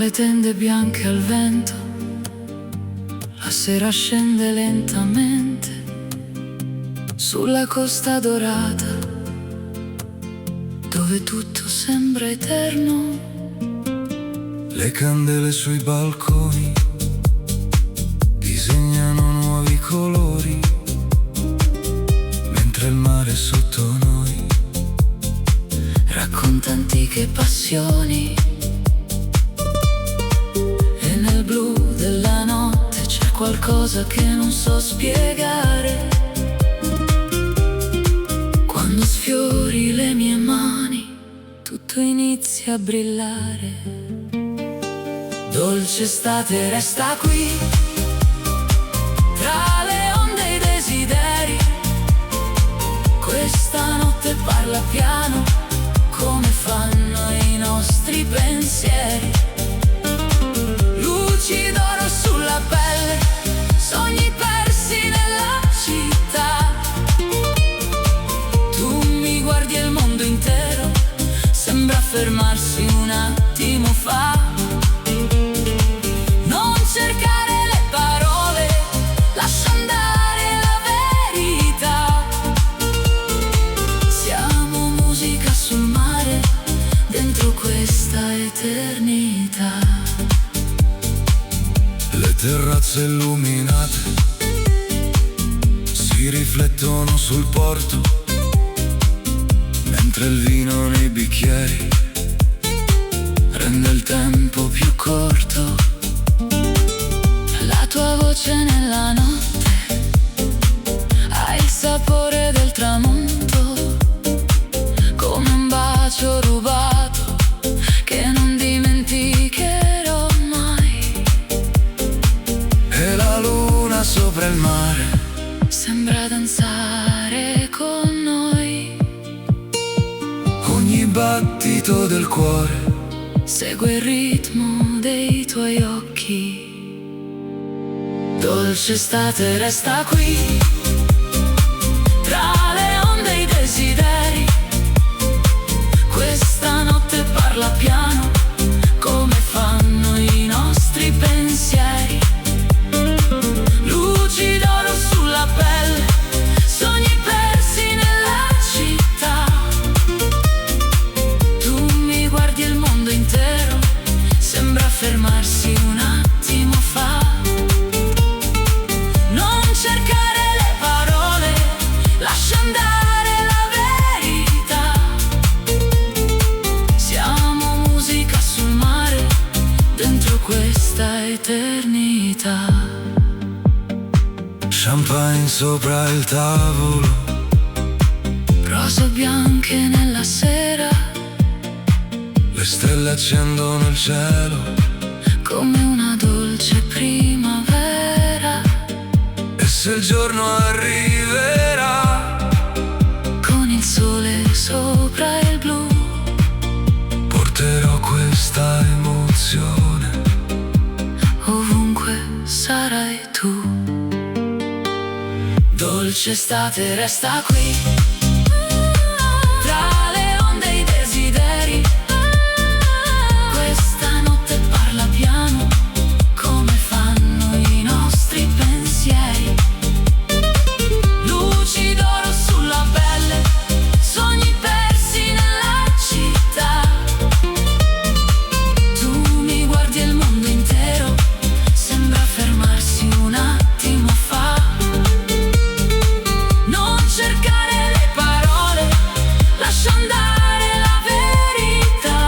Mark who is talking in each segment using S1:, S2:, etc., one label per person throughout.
S1: le tende bianche al vento, la sera scende lentamente sulla costa dorata, dove tutto sembra eterno.
S2: Le candele sui balconi disegnano nuovi colori, mentre il mare sotto noi
S1: racconta antiche passioni. E nel blu della notte c'è qualcosa che non so spiegare. Quando sfiori le mie mani tutto inizia a brillare. Dolce estate resta qui, tra le onde e i desideri. Questa notte parla piano, come fanno i nostri pensieri. Luci d'oro sulla pelle, sogni persi nella città. Tu mi guardi e il mondo intero sembra fermarsi un attimo fa. Non cercare le parole, lascia andare la verità. Siamo musica sul mare, dentro questa eternità.
S2: le terrazze illuminate si riflettono sul porto, mentre il vino nei bicchieri rende il tempo più corto.
S1: La tua voce nella notte ha il sapore del tramonto, come un bacio rubato che non dimenticherò mai.
S2: E la luna sopra il mare
S1: Sembra danzare con noi,
S2: ogni battito del cuore
S1: segue il ritmo dei tuoi occhi. Dolce estate resta qui, tra le onde e i desideri. Questa notte parla piano, come fanno i nostri pensieri. Luci d'oro sulla pelle, sogni persi nella città. Tu mi guardi e il mondo intero sembra fermarsi un attimo fa. Non cercare le parole, lascia andare la verità. Siamo musica sul mare, dentro questa eternità.
S2: champagne sopra il tavolo,
S1: Rose bianche nella sera,
S2: le stelle accendono il cielo,
S1: come una dolce primavera.
S2: e se il giorno arriverà
S1: Con il sole sopra il blu,
S2: porterò questa emozione
S1: ovunque sarai tu. Dolce estate resta qui, tra le onde e i desideri. Questa notte parla piano, come fanno i nostri pensieri. Luci d'oro sulla pelle, sogni persi nella città. Tu mi guardi e il mondo intero sembra fermarsi un attimo fa. Non cercare le parole, lascia andare la verità.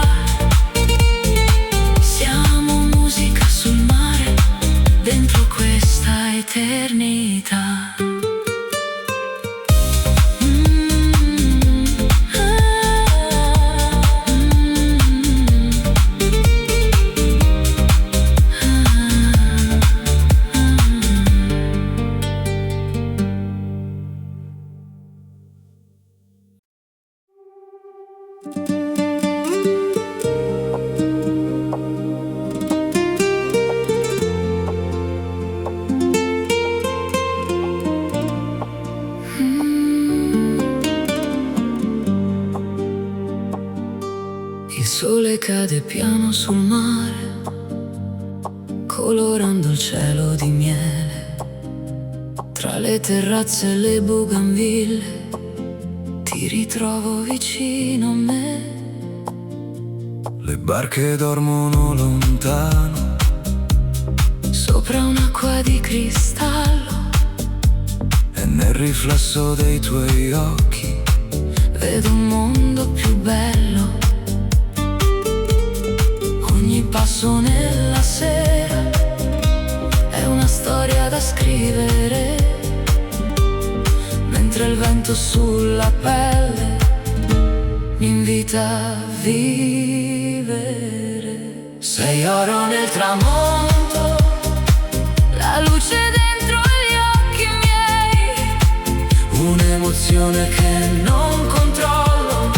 S1: Siamo musica sul mare, dentro questa eternità. Il sole cade piano sul mare, colorando il cielo di miele. Tra le terrazze e le bougainville ti ritrovo vicino a me.
S2: Le barche dormono lontano
S1: Sopra un'acqua di cristallo
S2: e nel riflesso dei tuoi occhi
S1: vedo un mondo più bello. Ogni passo nella sera è una storia da scrivere, mentre il vento sulla pelle mi invita a vivere. Sei oro nel tramonto, la luce dentro gli occhi miei, un'emozione che non controllo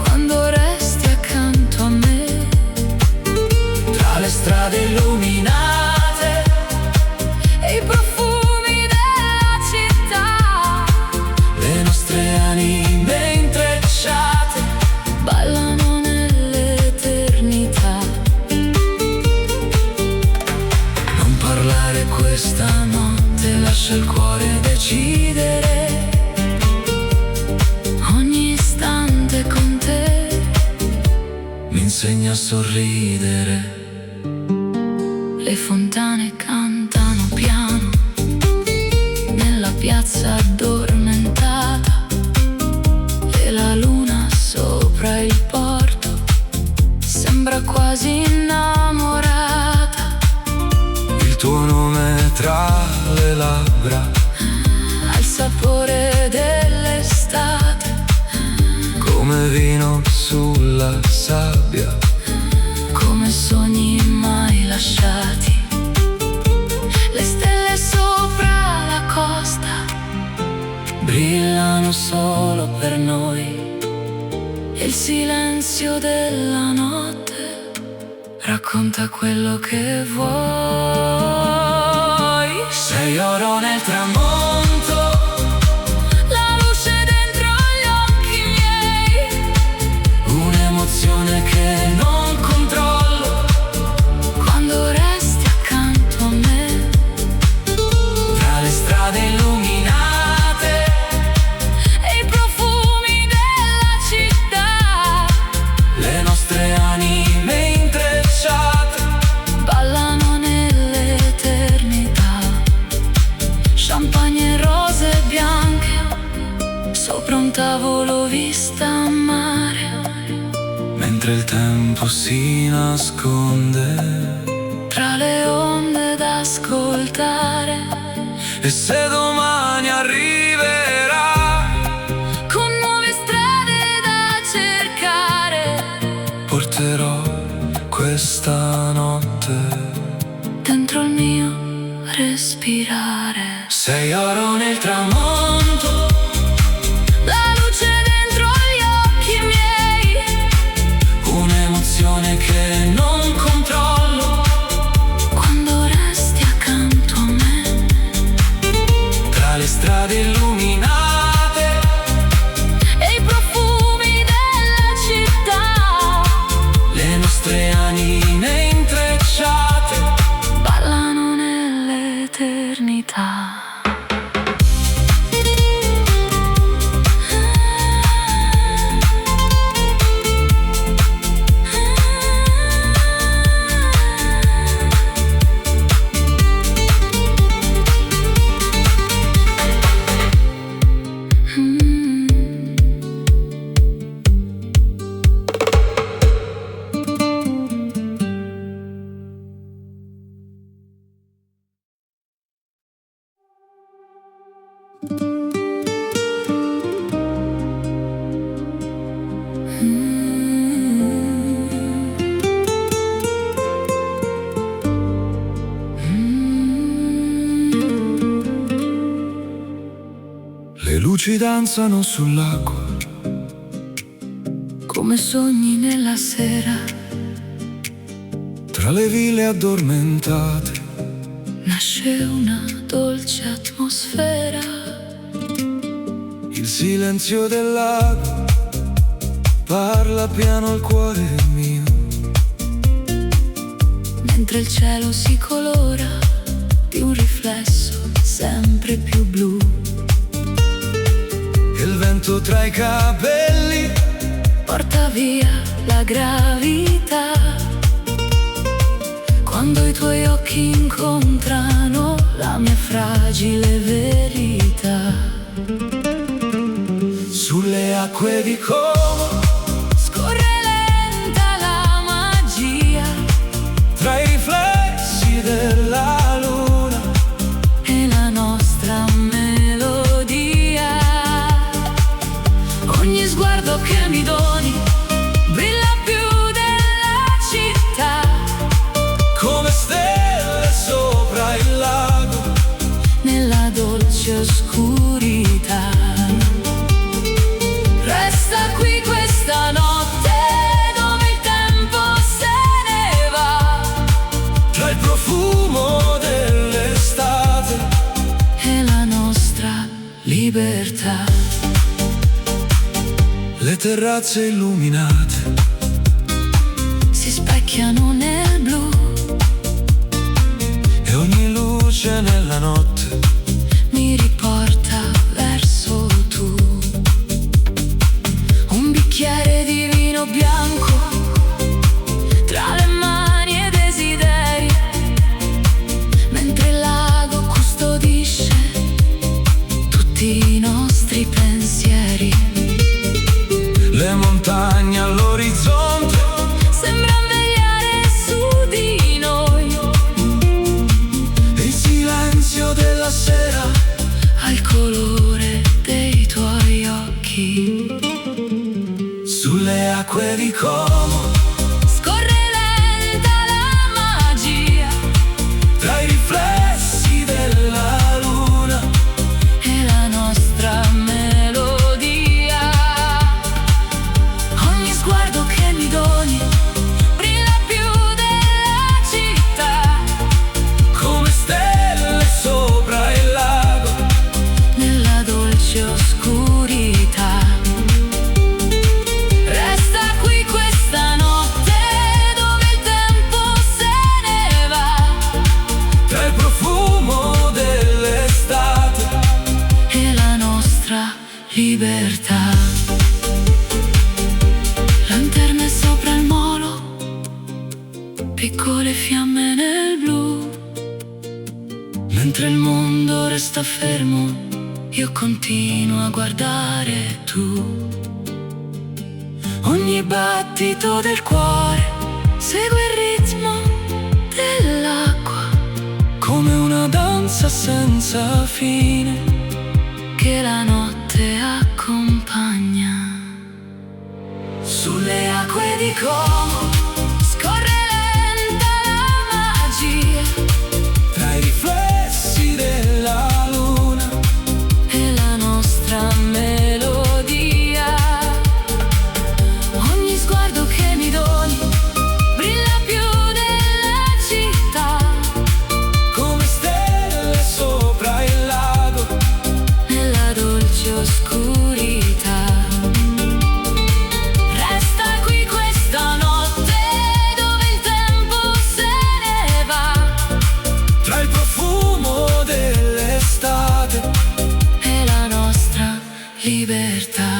S1: quando resti accanto a me. Tra le strade illuminate e i profumi della città, le nostre anime intrecciate ballano nell'eternità. Non parlare questa notte, lascia il cuore decidere. Ogni istante con te mi insegna a sorridere. Le fontane cantano piano nella piazza addormentata e la luna sopra il porto sembra quasi innamorata.
S2: il tuo nome tra le labbra,
S1: Al sapore dell'estate,
S2: come vino sulla sabbia,
S1: come sogni mai lasciati. Le stelle sopra la costa brillano solo per noi e il silenzio della notte racconta quello che vuoi. Sei oro nel tramonto, la luce dentro gli occhi miei, un'emozione che non controllo quando resti accanto a me. Tra le strade illuminate e i profumi della città, le nostre anime intrecciate ballano nell'eternità. Champagne e rose bianche sopra un tavolo vista a mare,
S2: mentre il tempo si nasconde.
S1: tra le onde da ascoltare,
S2: E se domani arriverà,
S1: con nuove strade da cercare,
S2: porterò questa notte
S1: dentro il mio respirare.
S2: sei oro nel tramonto,
S1: La luce dentro gli occhi miei,
S2: un'emozione che non controllo
S1: quando resti accanto a me.
S2: tra le strade illuminate
S1: E i profumi della città,
S2: le nostre anime intrecciate
S1: ballano nell'eternità.
S2: Le luci danzano sull'acqua,
S1: Come sogni nella sera,
S2: tra le ville addormentate,
S1: nasce una dolce atmosfera.
S2: il silenzio del lago parla piano al cuore mio.
S1: mentre il cielo si colora di un riflesso sempre più blu.
S2: Il vento tra i capelli
S1: Porta via la gravità quando i tuoi occhi incontrano la mia fragile verità.
S2: sulle acque di Como,
S1: Scorre lenta la magia
S2: tra i riflessi della luna
S1: e la nostra melodia. Ogni sguardo che mi doni brilla più della città,
S2: come stelle sopra il lago.
S1: nella dolce oscurità. Resta qui questa notte dove il tempo se ne va,
S2: Tra il profumo dell'estate
S1: e la nostra libertà.
S2: le terrazze illuminate
S1: Si specchiano nel blu,
S2: e ogni luce nella notte
S1: mi riporta verso tu. Un bicchiere di vino bianco tra le mani e i desideri, mentre il lago custodisce tutti i nostri pensieri.
S2: le montagne all'orizzonte
S1: Sembra vegliare su di noi,
S2: il silenzio della sera
S1: al colore dei tuoi occhi.
S2: sulle acque di Como,
S1: Scorre lenta la magia
S2: tra i riflessi della luna
S1: e la nostra melodia. Ogni sguardo che mi doni brilla più della città,
S2: come stelle sopra il lago.
S1: nella dolce oscurità. Resta qui questa notte dove il tempo se ne va,
S2: Tra il profumo dell'estate
S1: e la nostra libertà. Lanterne sopra il molo, piccole fiamme nel blu, mentre il mondo resta fermo, io continuo a guardare tu. Ogni battito del cuore segue il ritmo dell'acqua,
S2: come una danza senza fine.
S1: che la notte accompagna.
S2: Sulle
S1: Acque di Como, scorre lenta la magia
S2: tra i riflessi della luna
S1: e la nostra melodia. Ogni sguardo che mi doni brilla più della città,
S2: come stelle sopra il lago.
S1: nella dolce oscurità. Resta qui questa notte dove il tempo se ne va,
S2: Tra il profumo dell'estate
S1: e la nostra libertà.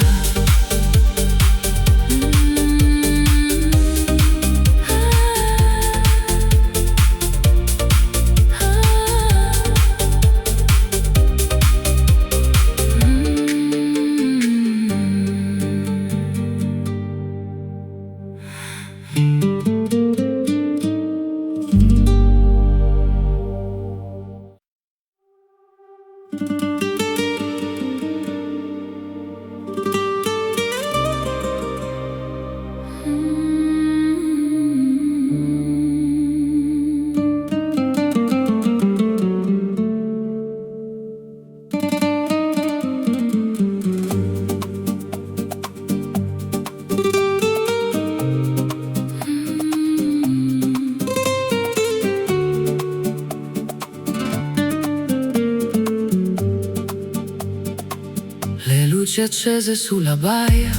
S1: Le luci accese sulla baia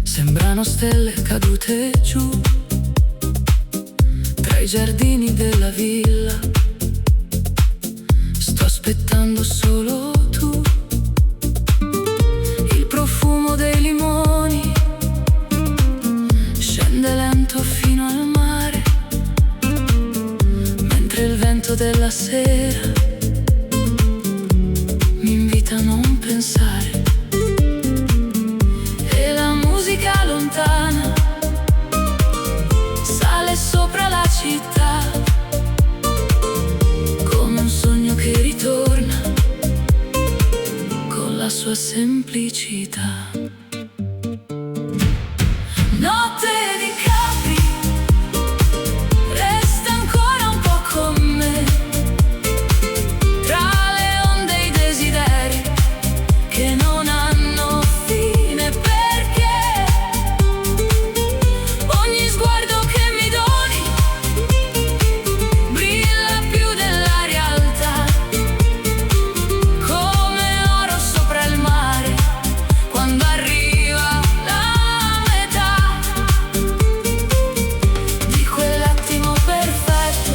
S1: sembrano stelle cadute giù, i giardini della villa. Sto aspettando solo tu, il profumo dei limoni scende lento fino al mare, mentre il vento della sera mi invita a non pensare. E la musica lontana sale sopra la città, come un sogno che ritorna con la sua semplicità. Notte di Capri, resta ancora un po' con me, tra le onde e i desideri che non hanno fine, perché ogni sguardo che mi doni brilla più della realtà, come oro sopra il mare quando arriva la metà di quell'attimo perfetto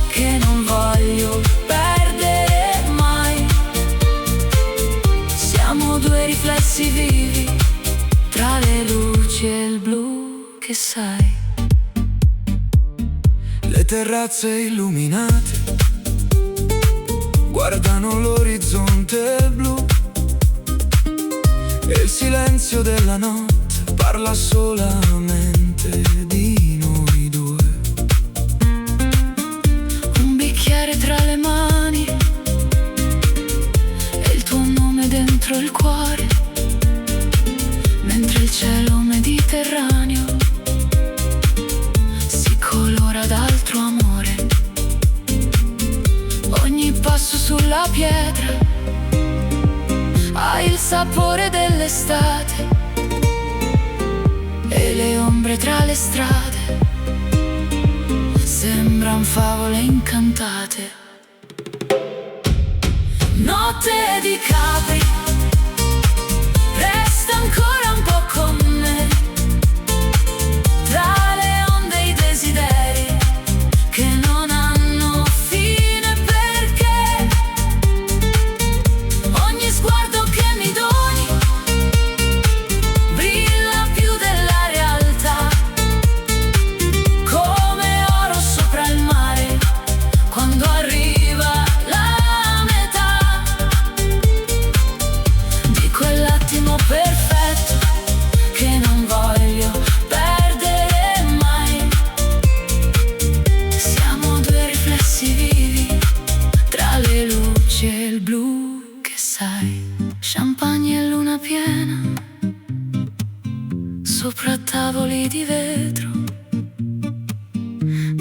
S1: che non voglio perdere mai. Siamo due riflessi vivi tra le luci e il blu che sai.
S2: Le terrazze illuminate guardano l'orizzonte blu e il silenzio della notte parla solamente di noi due.
S1: Un bicchiere tra le mani e il tuo nome dentro il cuore, mentre il cielo mediterraneo si colora d'altro amore. Ogni passo sulla pietra ha il sapore dell'estate e le ombre tra le strade sembran favole incantate. Notte di Capri, resta ancora un po' con me, tra le onde e i desideri che non hanno fine, perché ogni sguardo che mi doni brilla più della realtà, come oro sopra il mare quando arriva la metà di quell'attimo perfetto che non voglio perdere mai. Siamo due riflessi vivi tra le luci e il blu che sai. Champagne e luna piena sopra tavoli di vetro,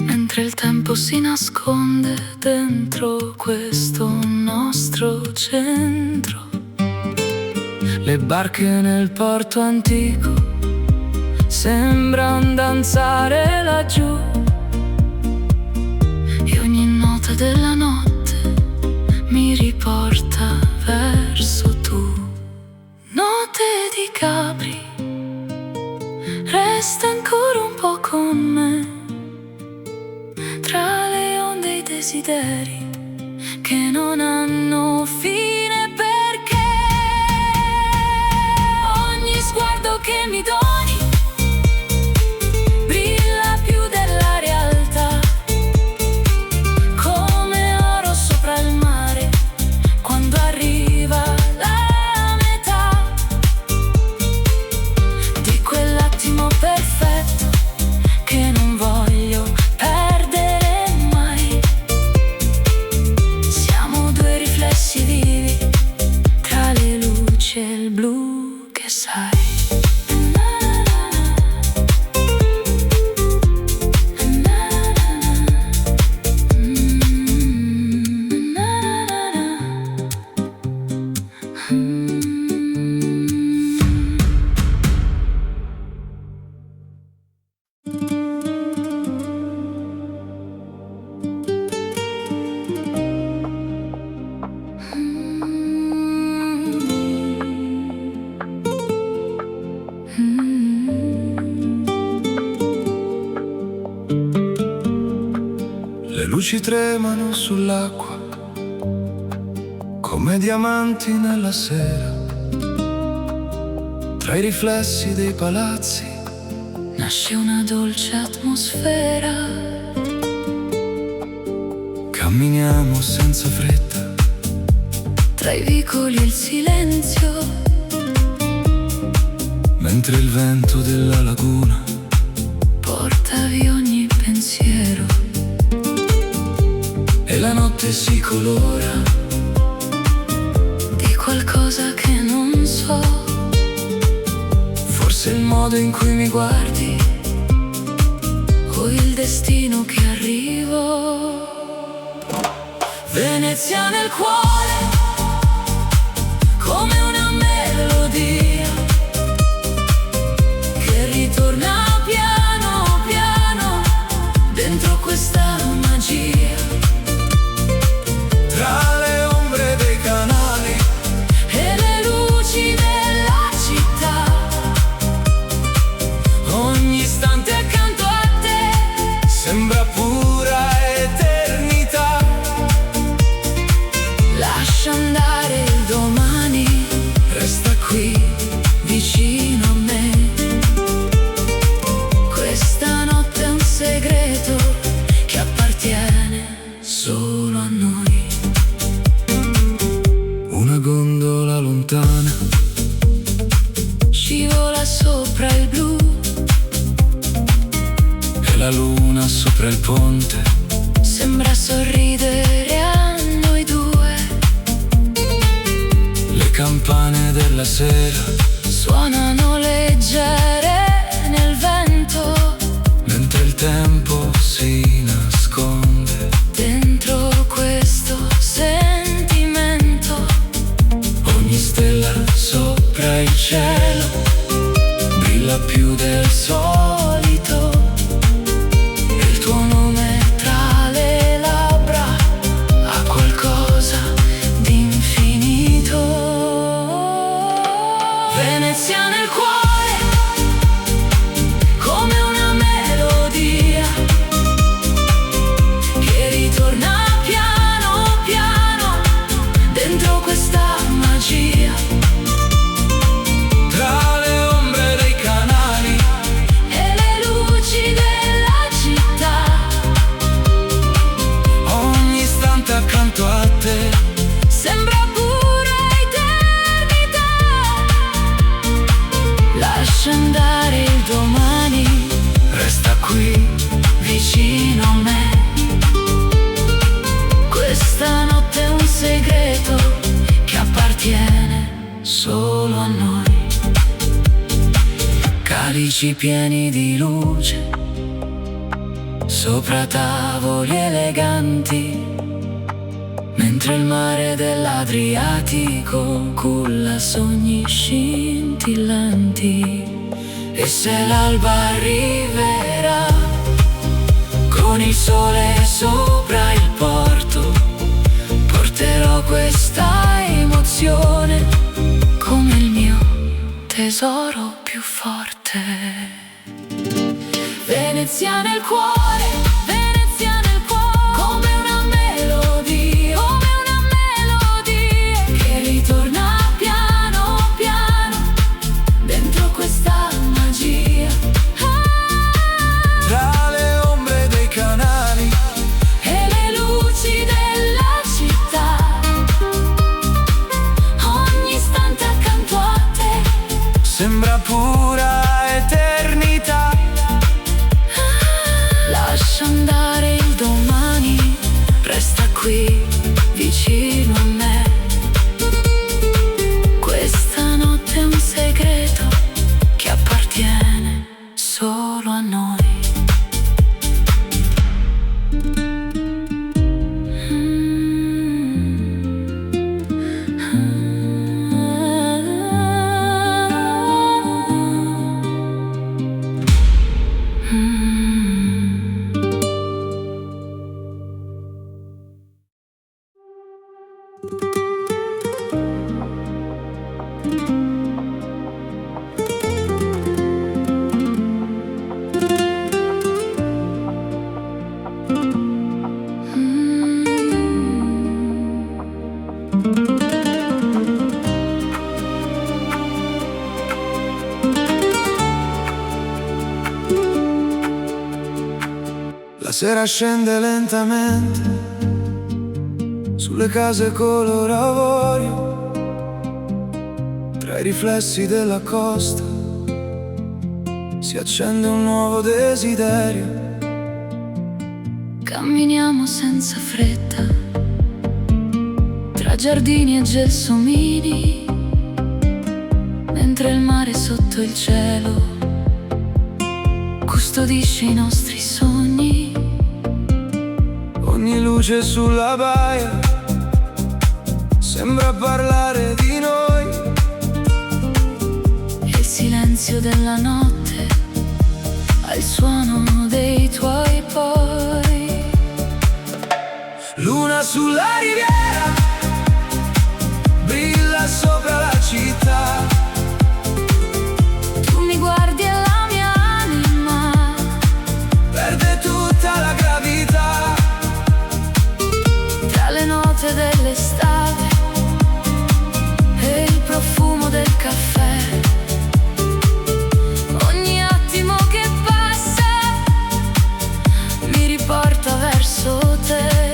S1: mentre il tempo si nasconde dentro questo nostro centro. Le barche nel porto antico sembran danzare laggiù e ogni nota della notte mi riporta verso tu. Notte di Capri, resta ancora un po' con me, tra le onde e i desideri che non hanno fine, perché ogni sguardo che mi doni brilla più della realtà, come oro sopra il mare quando arriva la metà di quell'attimo perfetto che non voglio perdere mai. Siamo due riflessi vivi
S2: luci tremano sull'acqua come diamanti nella sera. Tra i riflessi dei palazzi
S1: nasce una dolce atmosfera.
S2: camminiamo senza fretta
S1: Tra i vicoli e il silenzio,
S2: mentre il vento della laguna
S1: porta via ogni pensiero.
S2: e la notte si colora
S1: Di qualcosa che non so,
S2: forse il modo in cui mi guardi
S1: o il destino che arrivo. Venezia nel cuore, come una melodia che ritorna piano piano dentro questa magia.
S2: tra le ombre dei canali
S1: E le luci della città,
S2: ogni istante accanto a te sembra pura eternità.
S1: lascia andare il domani,
S2: Resta qui
S1: vicino a me. Questa notte è un segreto che appartiene solo a noi.
S2: una gondola lontana
S1: Scivola sopra il blu,
S2: e la luna sopra il ponte
S1: sembra sorridere a noi due.
S2: le campane della sera
S1: Suonano leggere nel vento,
S2: mentre il tempo si nasconde.
S1: dentro questo sentimento.
S2: Ogni stella sopra il cielo brilla più del solito, e il tuo nome tra le labbra ha qualcosa
S1: di infinito. Venezia nel cuore, come una melodia che ritorna piano piano dentro questa magia.
S2: tra le ombre dei canali
S1: E le luci della città,
S2: ogni istante accanto a te
S1: sembra pura eternità. Lascia andare il domani,
S2: resta qui
S1: vicino a me. Questa notte è un segreto che appartiene solo a noi.
S2: calici pieni di luce sopra tavoli eleganti, mentre il mare dell'Adriatico culla sogni scintillanti. E se l'alba arriverà con il sole sopra il porto, porterò questa emozione
S1: Come il mio tesoro più forte. Venezia nel cuore, Venezia nel cuore, come una melodia, che ritorna piano piano dentro questa magia.
S2: tra le ombre dei canali
S1: E le luci della città, ogni istante accanto a te
S2: sembra pura eternità.
S1: lascia andare il domani, resta qui vicino a me. Questa notte è un segreto che appartiene solo a noi.
S3: sera scende lentamente sulle case color avorio, tra i riflessi della costa si accende un nuovo desiderio.
S1: Camminiamo senza fretta tra giardini e gelsomini, mentre il mare sotto il cielo custodisce i nostri sogni.
S3: Ogni luce sulla baia sembra parlare di noi,
S1: e il silenzio della notte ha il suono dei tuoi poi.
S3: Luna sulla riviera brilla sopra la città.
S1: Tu mi guardi e la mia anima
S3: Perde tutta la gravità.
S1: tra le note dell'estate e il profumo del caffè. Ogni attimo che passa mi riporta verso te.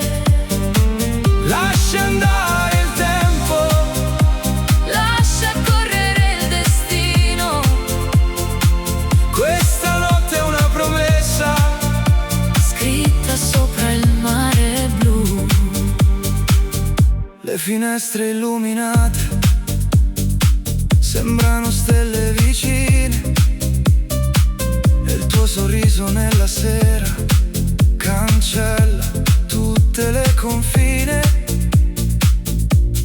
S3: Lascia andare il tempo,
S1: Lascia correre il destino.
S3: questa notte è una promessa
S1: Scritta sopra il mare blu.
S3: Le finestre illuminate sembrano stelle vicine, e il tuo sorriso nella sera cancella tutte le confine.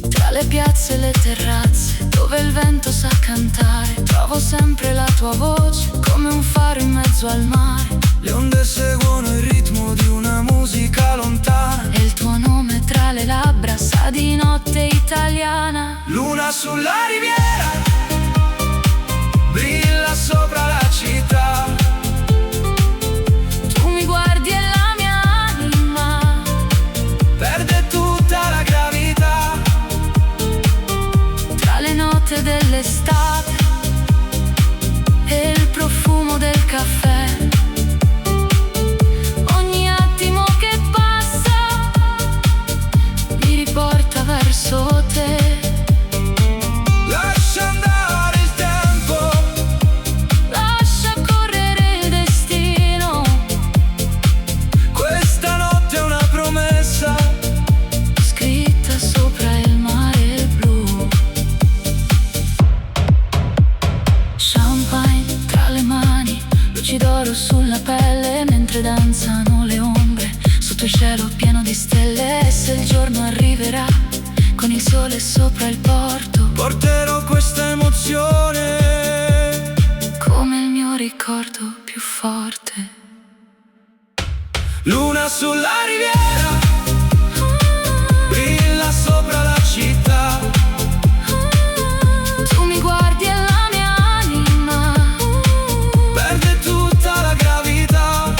S1: Tra le piazze e le terrazze dove il vento sa cantare, trovo sempre la tua voce come un faro in mezzo al mare.
S3: Le onde seguono il ritmo di una musica lontana,
S1: E il tuo nome tra le labbra sa di notte italiana.
S3: luna sulla riviera brilla sopra la città.
S1: Tu mi guardi e la mia anima
S3: Perde tutta la gravità.
S1: tra le note dell'estate e il profumo del caffè. Ogni attimo che passa mi riporta verso te.
S3: Lascia andare il tempo,
S1: Lascia correre il destino.
S3: questa notte è una promessa
S1: Scritta sopra il mare blu. Champagne tra le mani, luci d'oro sulla pelle, mentre danzano le ombre sotto il cielo pieno di stelle. E se il giorno arriverà con il sole sopra il porto,
S3: porterò questa emozione.
S1: come il mio ricordo più forte.
S3: Luna sulla riviera brilla sopra la città.
S1: Tu mi guardi e la mia anima
S3: Perde tutta la gravità.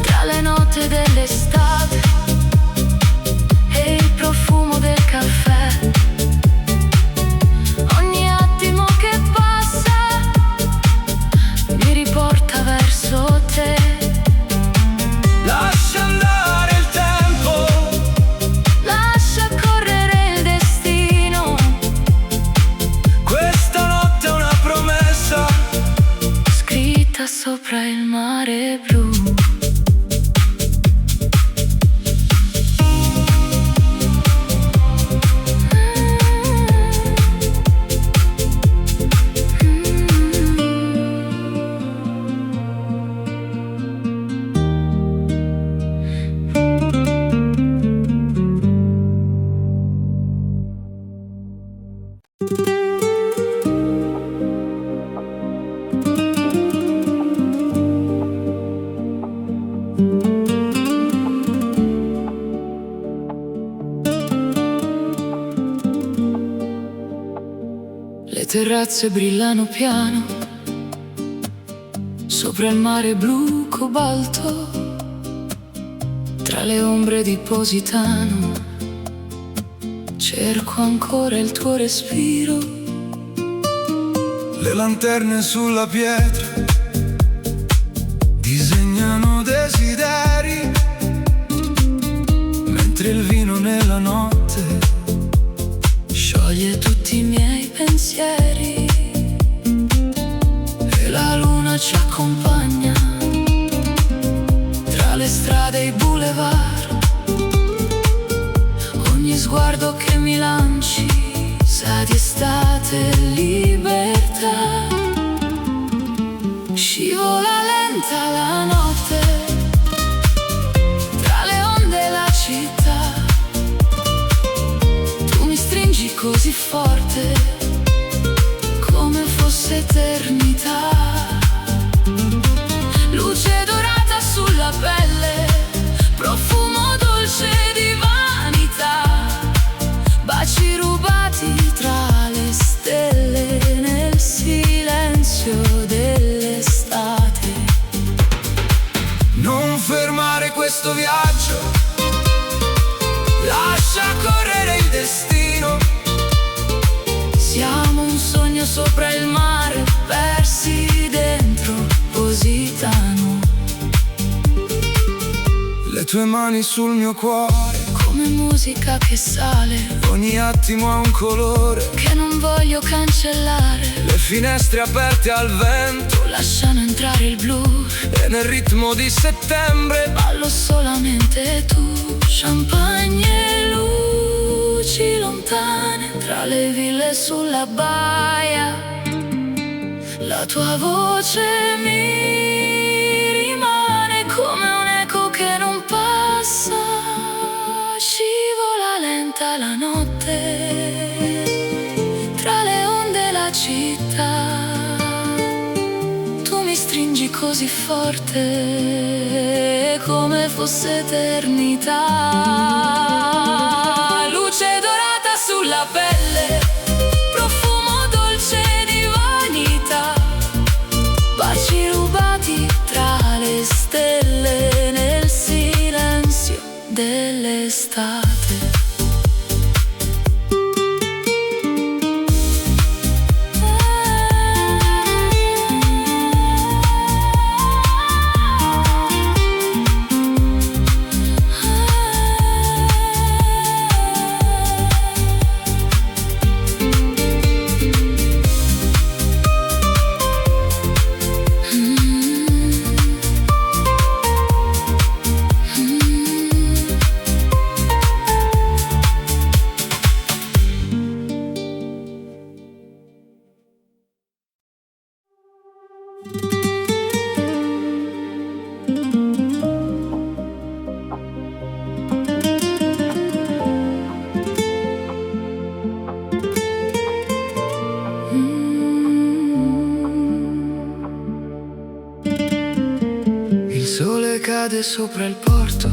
S1: tra le note dell'estate e il profumo del caffè. Ogni attimo che passa mi riporta verso te.
S3: Lascia andare il tempo,
S1: Lascia correre il destino.
S3: questa notte è una promessa
S1: Scritta sopra il mare blu. Le terrazze brillano piano sopra il mare blu cobalto, tra le ombre di Positano cerco ancora il tuo respiro.
S3: Le lanterne sulla pietra disegnano destini desideri, mentre il vino nella notte
S1: scioglie tutti i miei pensieri e la luna ci accompagna tra le strade e i boulevard. Ogni sguardo che mi lanci sa di estate e libertà. Scivola lenta la notte tra le onde e la città. Tu mi stringi così forte come fosse eternità. Luce dorata sulla pelle, profumo dolce di vanità. Baci rubati tra le stelle nel silenzio dell'estate.
S3: Non fermare questo viaggio, lascia correre il destino.
S1: Siamo un sogno sopra il mare, persi dentro Positano.
S3: Le tue mani sul mio cuore,
S1: Come musica che sale,
S3: ogni attimo ha un colore.
S1: che non voglio cancellare.
S3: Le finestre aperte al vento
S1: Lasciano entrare il blu,
S3: e nel ritmo di settembre
S1: ballo solamente tu. Champagne e luci lontane tra le ville sulla baia. La tua voce mi rimane come un eco che non passa. Scivola lenta la notte tra le onde e la città. Tu mi stringi così forte come fosse eternità. Luce dorata sulla pelle, profumo dolce di vanità. Baci rubati tra le stelle nel silenzio dell'estate.
S3: il sole cade sopra il porto,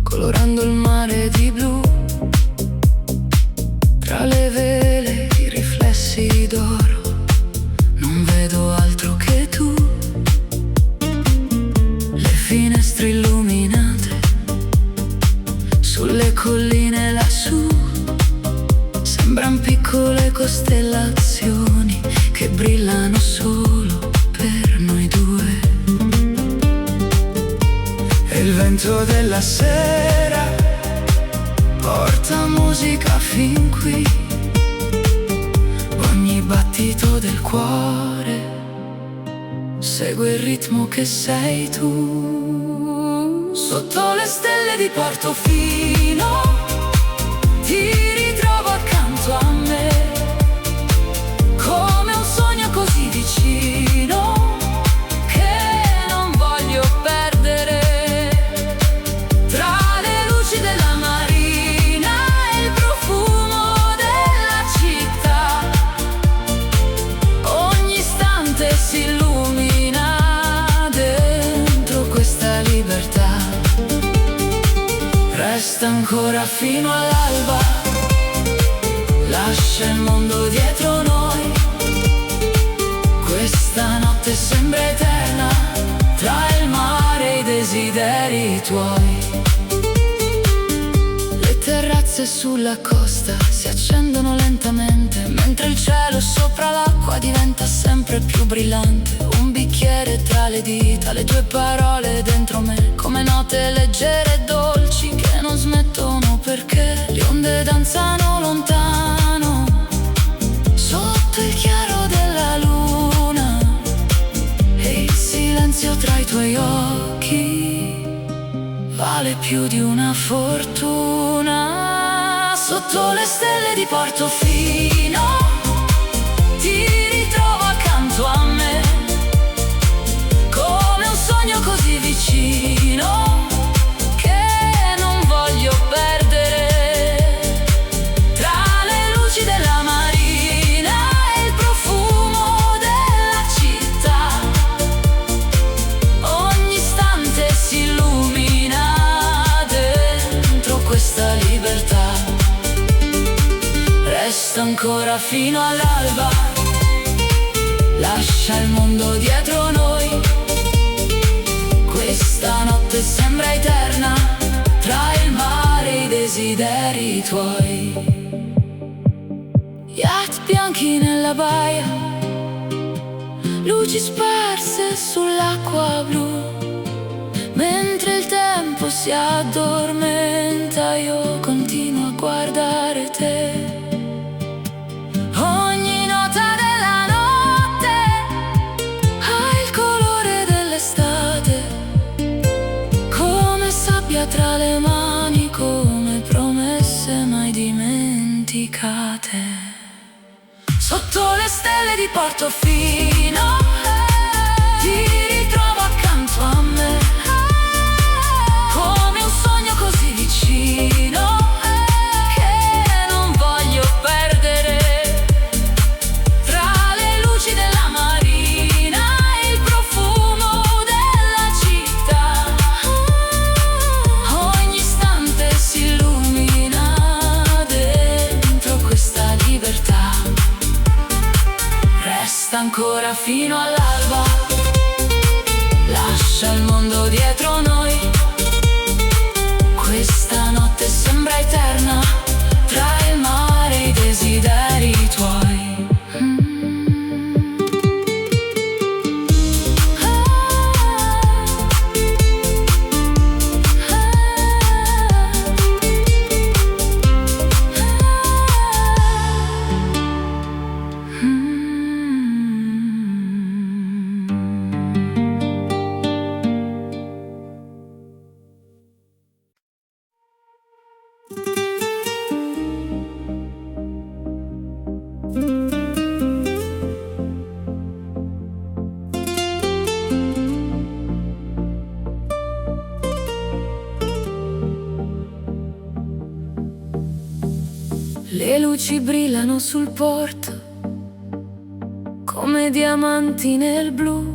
S3: colorando il mare di blu. Tra le vele i riflessi d'oro, non vedo altro che tu. Le finestre illuminate sulle colline lassù sembran piccole costellazioni che brillano solo per noi due. E il vento della sera porta musica fin qui. Ogni battito del cuore segue il ritmo che sei tu. Sotto le stelle di Portofino ti ritrovo accanto a me, come un sogno così vicino che non voglio perdere. Tra le luci della marina e il profumo della città, ogni istante si illumina dentro questa libertà. Resta ancora fino all'alba, lascia il mondo dietro noi. Questa notte sembra eterna, tra il mare e i desideri tuoi. Le terrazze
S1: luci sulla costa si accendono lentamente, mentre il cielo sopra l'acqua diventa sempre più brillante. Un bicchiere tra le dita, le tue parole dentro me, come note leggere e dolci che non smettono perché le onde danzano lontano sotto il chiaro della luna, e il silenzio tra i tuoi occhi vale più di una fortuna. Sotto le stelle di Portofino ti ritrovo accanto a me, come un sogno così vicino che non voglio perdere. Tra le luci della marina e il profumo della città, ogni istante si illumina dentro questa libertà. Resta ancora fino all'alba, lascia il mondo dietro noi. Questa notte sembra eterna, tra il mare e i desideri tuoi. Yacht bianchi nella baia, luci sparse sull'acqua blu, mentre il tempo si addormenta io continuo a guardare te. Ogni nota della notte ha il colore dell'estate, come sabbia tra le mani, come promesse mai dimenticate. Sotto le stelle di Portofino ti ritrovo accanto a me, come un sogno così vicino che non voglio perdere. Tra le luci della marina e il profumo della città, ogni istante si illumina dentro questa libertà. Resta ancora fino all'alba, lascia il mondo dietro noi. Questa notte sembra eterna, tra il mare e i desideri tuoi. Le luci brillano sul porto come diamanti nel blu,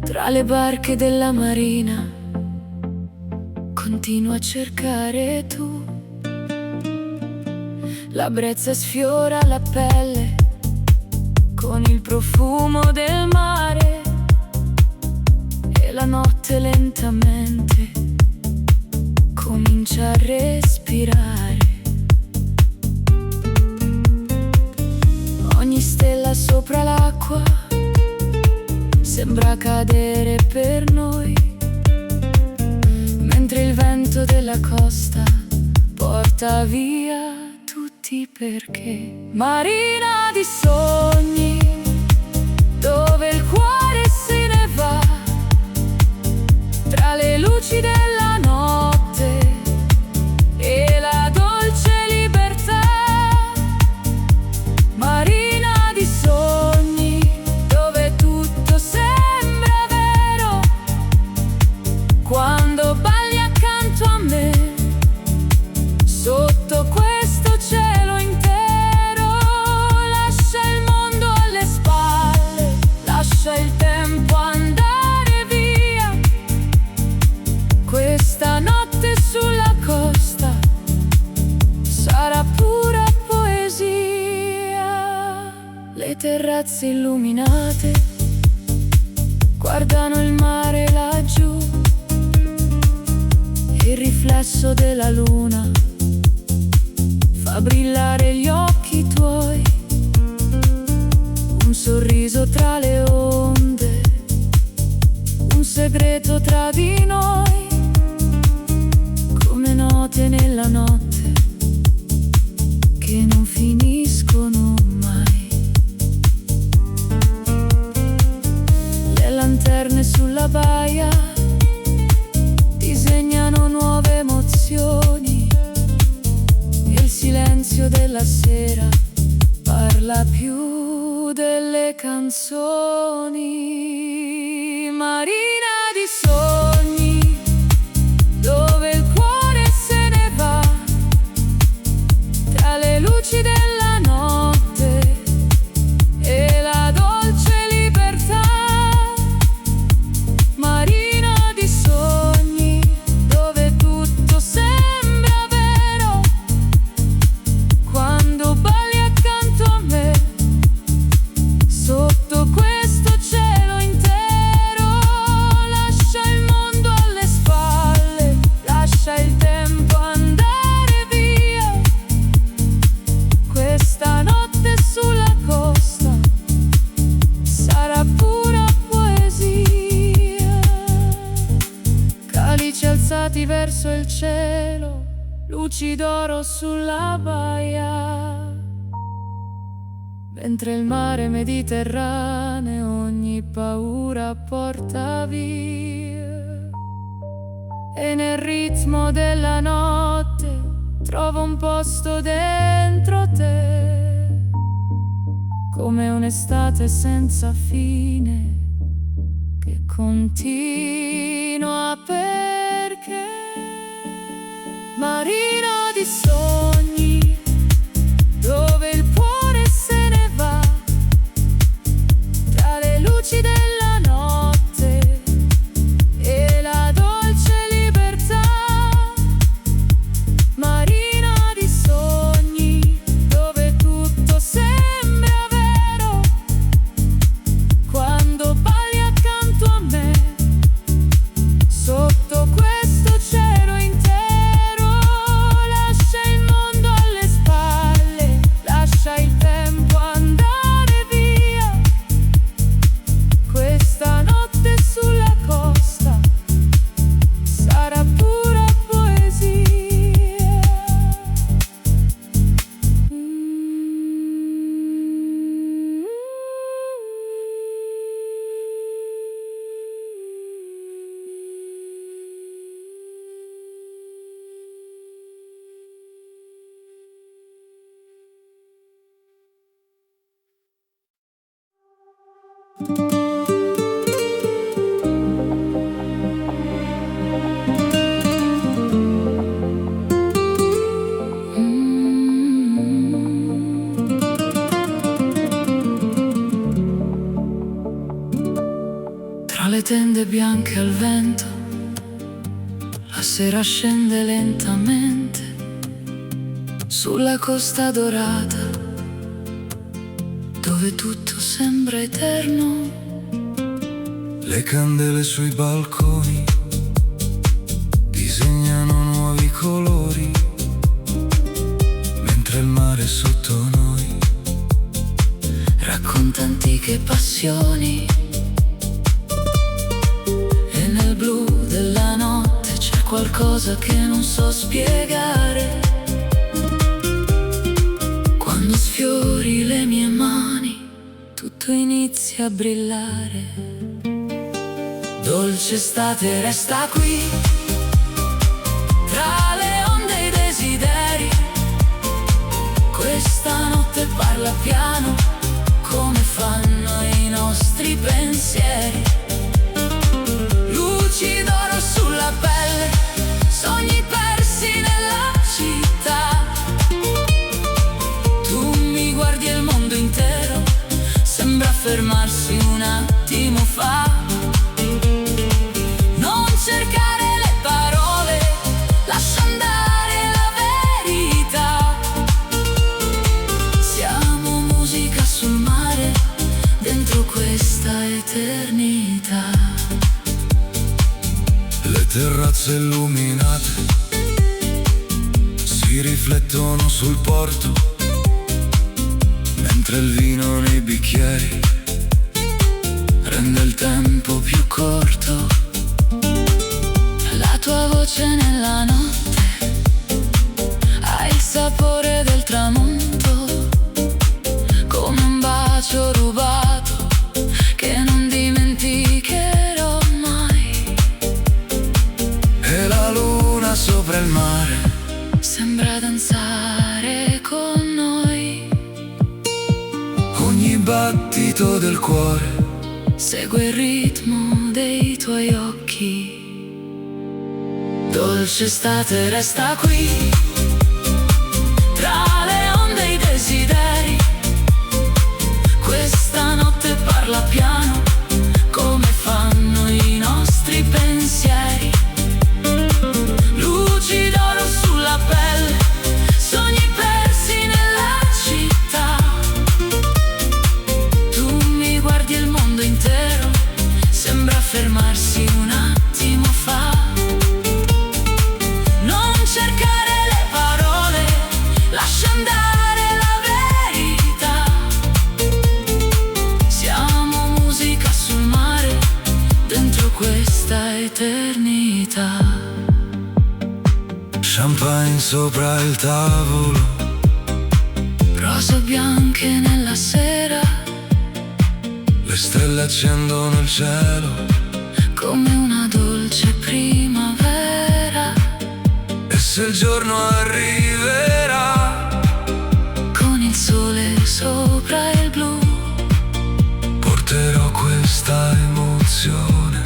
S1: tra le barche della marina continuo a cercare tu. La brezza sfiora la pelle con il profumo del mare, e la notte lentamente comincia a respirare. Ogni stella sopra l'acqua sembra cadere per noi, mentre il vento della costa porta via tutti perché. Marina di sogni, dove il cuore se ne va, tra le luci della notte e la dolce libertà. Marina di sogni, dove tutto sembra vero, quando balli accanto a me, sotto questo cielo intero. Lascia il mondo alle spalle, lascia il tempo andare via. Questa notte sulla costa sarà pura poesia. Le terrazze illuminate guardano il mare laggiù,
S3: il riflesso della luna fa brillare gli occhi tuoi, un sorriso tra le onde, un segreto tra di noi, come note nella notte che non finiscono mai. Le lanterne sulla baia disegnano nuove emozioni e il silenzio della sera parla più delle canzoni. Marina di sogni, dove il cuore se ne va, tra le luci della notte e la dolce libertà. Marina di sogni, dove tutto sembra vero, quando balli accanto a me, sotto questo cielo intero. Lascia il mondo alle spalle, lascia il tempo andare via. Questa notte sulla costa sarà pura poesia. Calici alzati verso il cielo, luci d'oro sulla baia, mentre il mare Mediterraneo ogni paura porta via. E nel ritmo della notte trovo un posto dentro te, come un'estate senza fine che continua perché. Marina di sogni, dove il cuore se ne va, tra le luci della notte e la dolce libertà. Marina di sogni, dove tutto sembra vero, quando balli accanto a me, sotto questo cielo intero. Lascia il mondo alle spalle, lascia il tempo andare via. Questa notte sulla costa sarà pura poesia. Tra le tende bianche al vento, la sera scende lentamente sulla costa dorata, dove tutto sembra eterno.
S2: Le candele sui balconi disegnano nuovi colori, mentre il mare sotto noi
S3: Racconta antiche passioni, e nel blu della notte c'è qualcosa che non so spiegare. Quando sfiori le mie mani, tutto inizia a brillare. Dolce estate resta qui, tra le onde e i desideri. Questa notte parla piano, come fanno i nostri pensieri. Luci d'oro sulla pelle, sogni persi nella città. Tu mi guardi e il mondo intero sembra fermarsi un attimo fa. Non cercare le parole, lascia andare la verità. Siamo musica sul mare, dentro questa eternità.
S2: Le terrazze illuminate si riflettono sul porto, mentre il vino nei bicchieri rende il tempo più corto.
S1: La tua voce nella notte ha il sapore del tramonto, come un bacio rubato che non dimenticherò mai.
S2: E la luna sopra il mare
S1: sembra danzare con noi.
S2: Ogni battito del cuore
S1: segue il ritmo dei tuoi occhi. Dolce estate resta qui, tra le onde e i desideri. Questa notte parla piano, come fanno i nostri pensieri. Luci d'oro sulla pelle, sogni persi nella città. Tu mi guardi e il mondo intero sembra fermarsi un attimo fa. Non cercare le parole, lascia andare la verità. Siamo musica sul mare, dentro questa eternità.
S2: Champagne sopra il tavolo,
S1: Rose bianche nella sera,
S2: le stelle accendono il cielo,
S1: come una dolce primavera.
S2: e se il giorno arriverà,
S1: Con il sole sopra il blu,
S2: porterò questa emozione.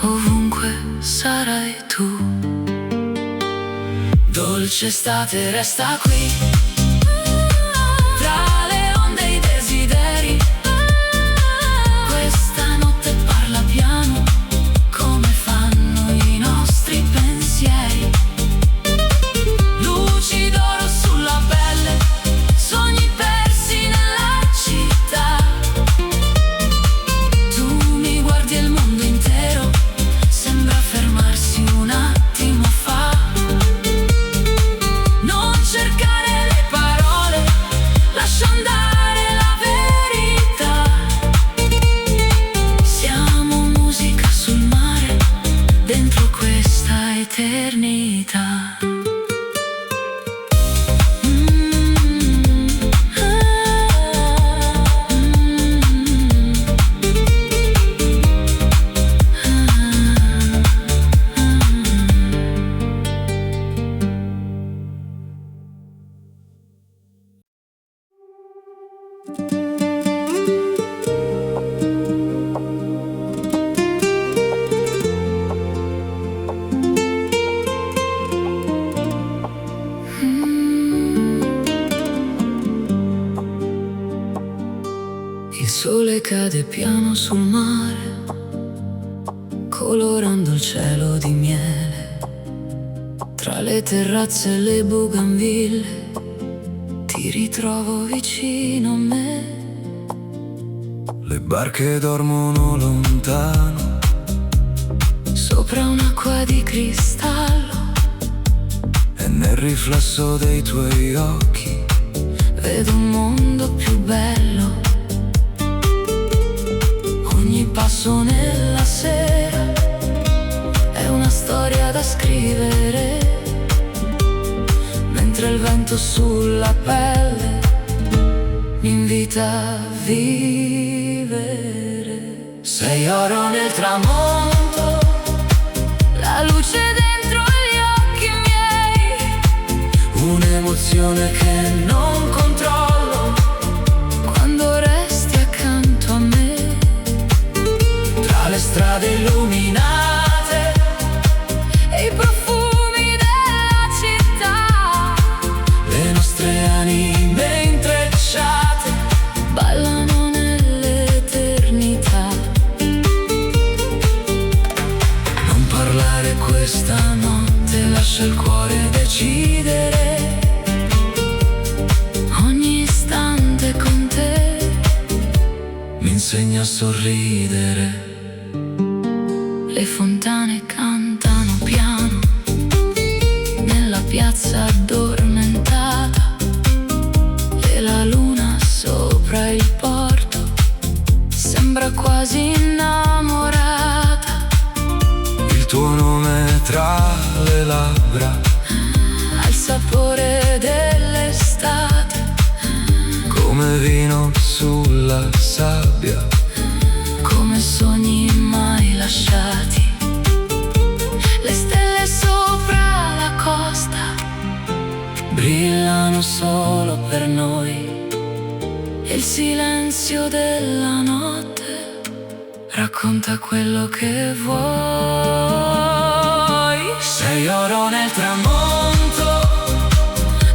S1: ovunque sarai tu. Dolce estate resta qui, tra le onde e i desideri. Questa notte parla piano, come fanno i nostri pensieri. Luci d'oro sulla pelle, sogni persi nella città. Tu mi guardi e il mondo intero sembra fermarsi un attimo fa. Non cercare le parole, lascia andare la verità. Siamo musica sul mare, dentro questa eternità. Il sole cade piano sul mare, colorando il cielo di miele. Tra le terrazze e le bougainville ti ritrovo vicino a me.
S2: Le barche dormono lontano,
S1: Sopra un'acqua di cristallo,
S2: e nel riflesso dei tuoi occhi
S1: vedo un mondo più bello. Ogni passo nella sera è una storia da scrivere, mentre il vento sulla pelle mi invita a vivere. Sei oro nel tramonto, la luce dentro gli occhi miei, un'emozione che non controllo quando resti accanto a me. Tra le strade illuminate e i profumi della città, le nostre anime intrecciate ballano nell'eternità. Non parlare questa notte, lascia il cuore decidere. Ogni istante con te mi insegna a sorridere. Le fontane cantano piano nella piazza addormentata e la luna sopra il porto sembra quasi innamorata.
S2: Il tuo nome tra le labbra
S1: Ha il sapore dell'estate,
S2: come vino sulla sabbia,
S1: come sogni mai lasciati. Le stelle sopra la costa brillano solo per noi e il silenzio della notte racconta quello che vuoi.
S2: sei oro nel tramonto,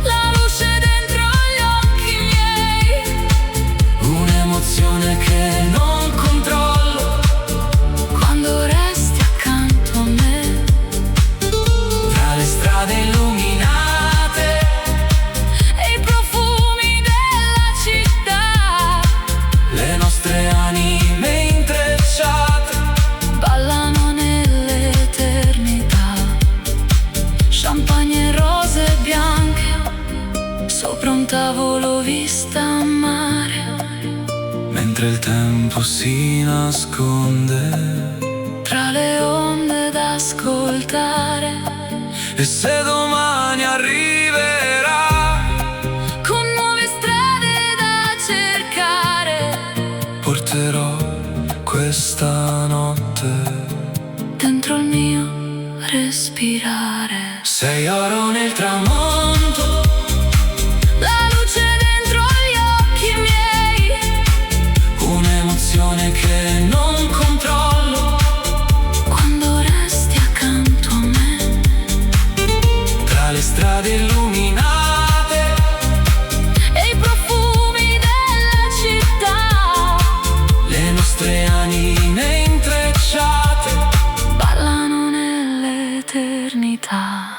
S1: La luce dentro gli occhi miei,
S2: un'emozione che non controllo,
S1: quando resti accanto a me.
S2: tra le strade illuminate,
S1: E i profumi della città
S2: le nostre anime intrecciate.
S1: ballano nell'eternità. Champagne e rose bianche sopra un tavolo vista a mare,
S2: Mentre il tempo si nasconde,
S1: tra le onde da ascoltare,
S2: e se domani arriverà,
S1: con nuove strade da cercare,
S2: porterò questa notte
S1: dentro il mio respirare.
S2: sei oro nel tramonto,
S1: La luce dentro gli occhi miei,
S2: un'emozione che non controllo,
S1: quando resti accanto a me.
S2: tra le strade illuminate,
S1: E i profumi della città
S2: le nostre anime intrecciate.
S1: ballano nell'eternità.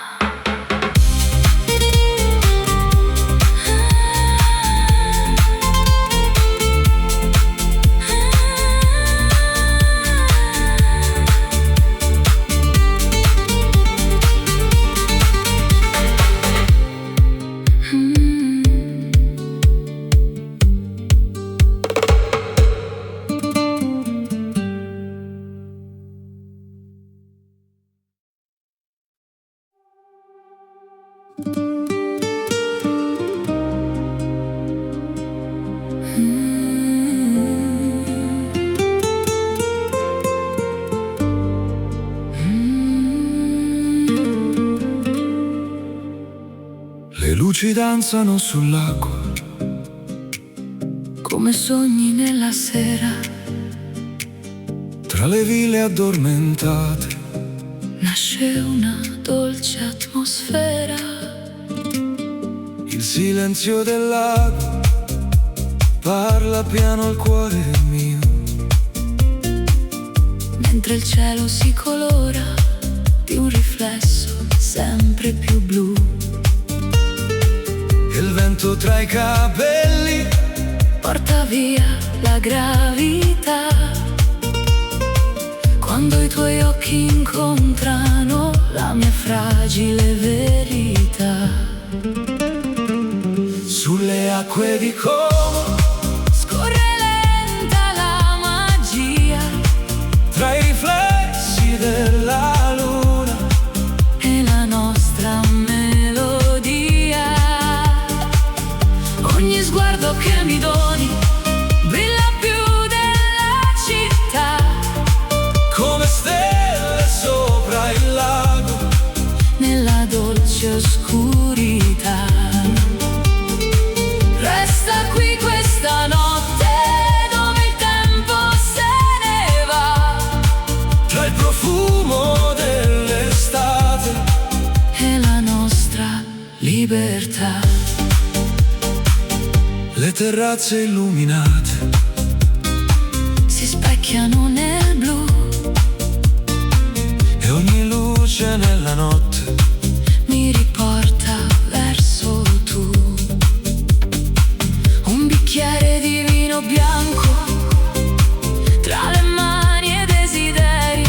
S2: Le luci danzano sull'acqua,
S1: Come sogni nella sera,
S2: tra le ville addormentate,
S1: nasce una dolce atmosfera.
S2: il silenzio del lago parla piano al cuore mio,
S1: Mentre il cielo si colora di un riflesso sempre più blu.
S2: e il vento tra i capelli
S1: Porta via la gravità, quando i tuoi occhi incontrano la mia fragile verità.
S2: sulle acque di Como,
S1: Scorre lenta la magia
S2: tra i riflessi della luna,
S1: e la nostra melodia. Ogni sguardo che mi doni brilla più della città,
S2: come stelle sopra il lago,
S1: nella dolce oscurità. Resta qui questa notte dove il tempo se ne va,
S2: tra il profumo dell'estate
S1: e la nostra libertà.
S2: le terrazze illuminate,
S1: Si specchiano nel blu,
S2: e ogni luce nella notte
S1: mi riporta verso tu. Un bicchiere di vino bianco tra le mani e desideri,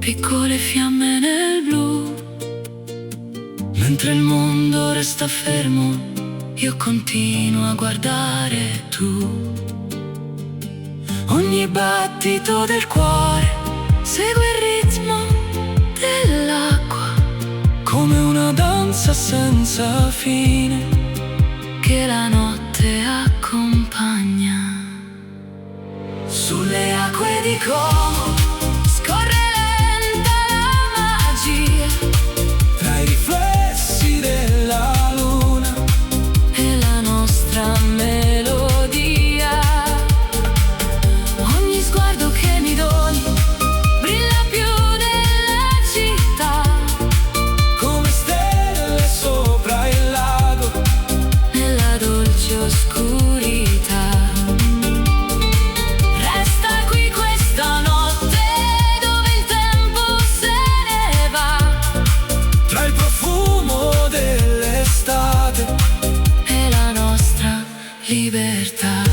S1: piccole fiamme nel blu. Mentre il mondo resta fermo, io continuo a guardare tu. Ogni battito del cuore segue il ritmo dell'acqua,
S2: come una danza senza fine
S1: che la notte accompagna. Sulle acque di Como scorre lenta la magia,
S2: tra i riflessi della luna
S1: e la nostra melodia. Ogni sguardo che mi doni brilla più della città,
S2: come stelle sopra il lago
S1: nella dolce oscurità. Resta qui questa notte dove il tempo se ne va,
S2: tra il profumo dell'estate
S1: e la nostra libertà.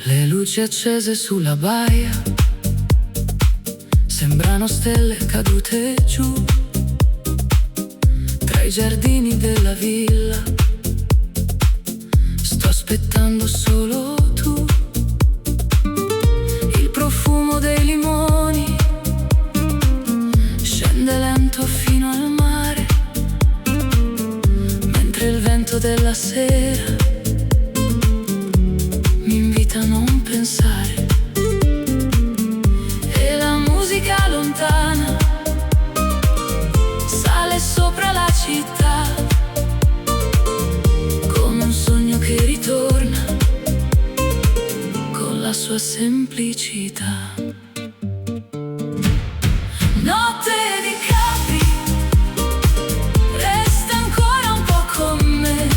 S3: Le luci accese sulla baia sembrano stelle cadute giù, tra i giardini della villa sto aspettando solo tu. Il profumo dei limoni scende lento fino al mare, mentre il vento della sera mi invita a non pensare. E la musica lontana sale sopra la città, come un sogno che ritorna con la sua semplicità. Notte di Capri, resta ancora un po' con me,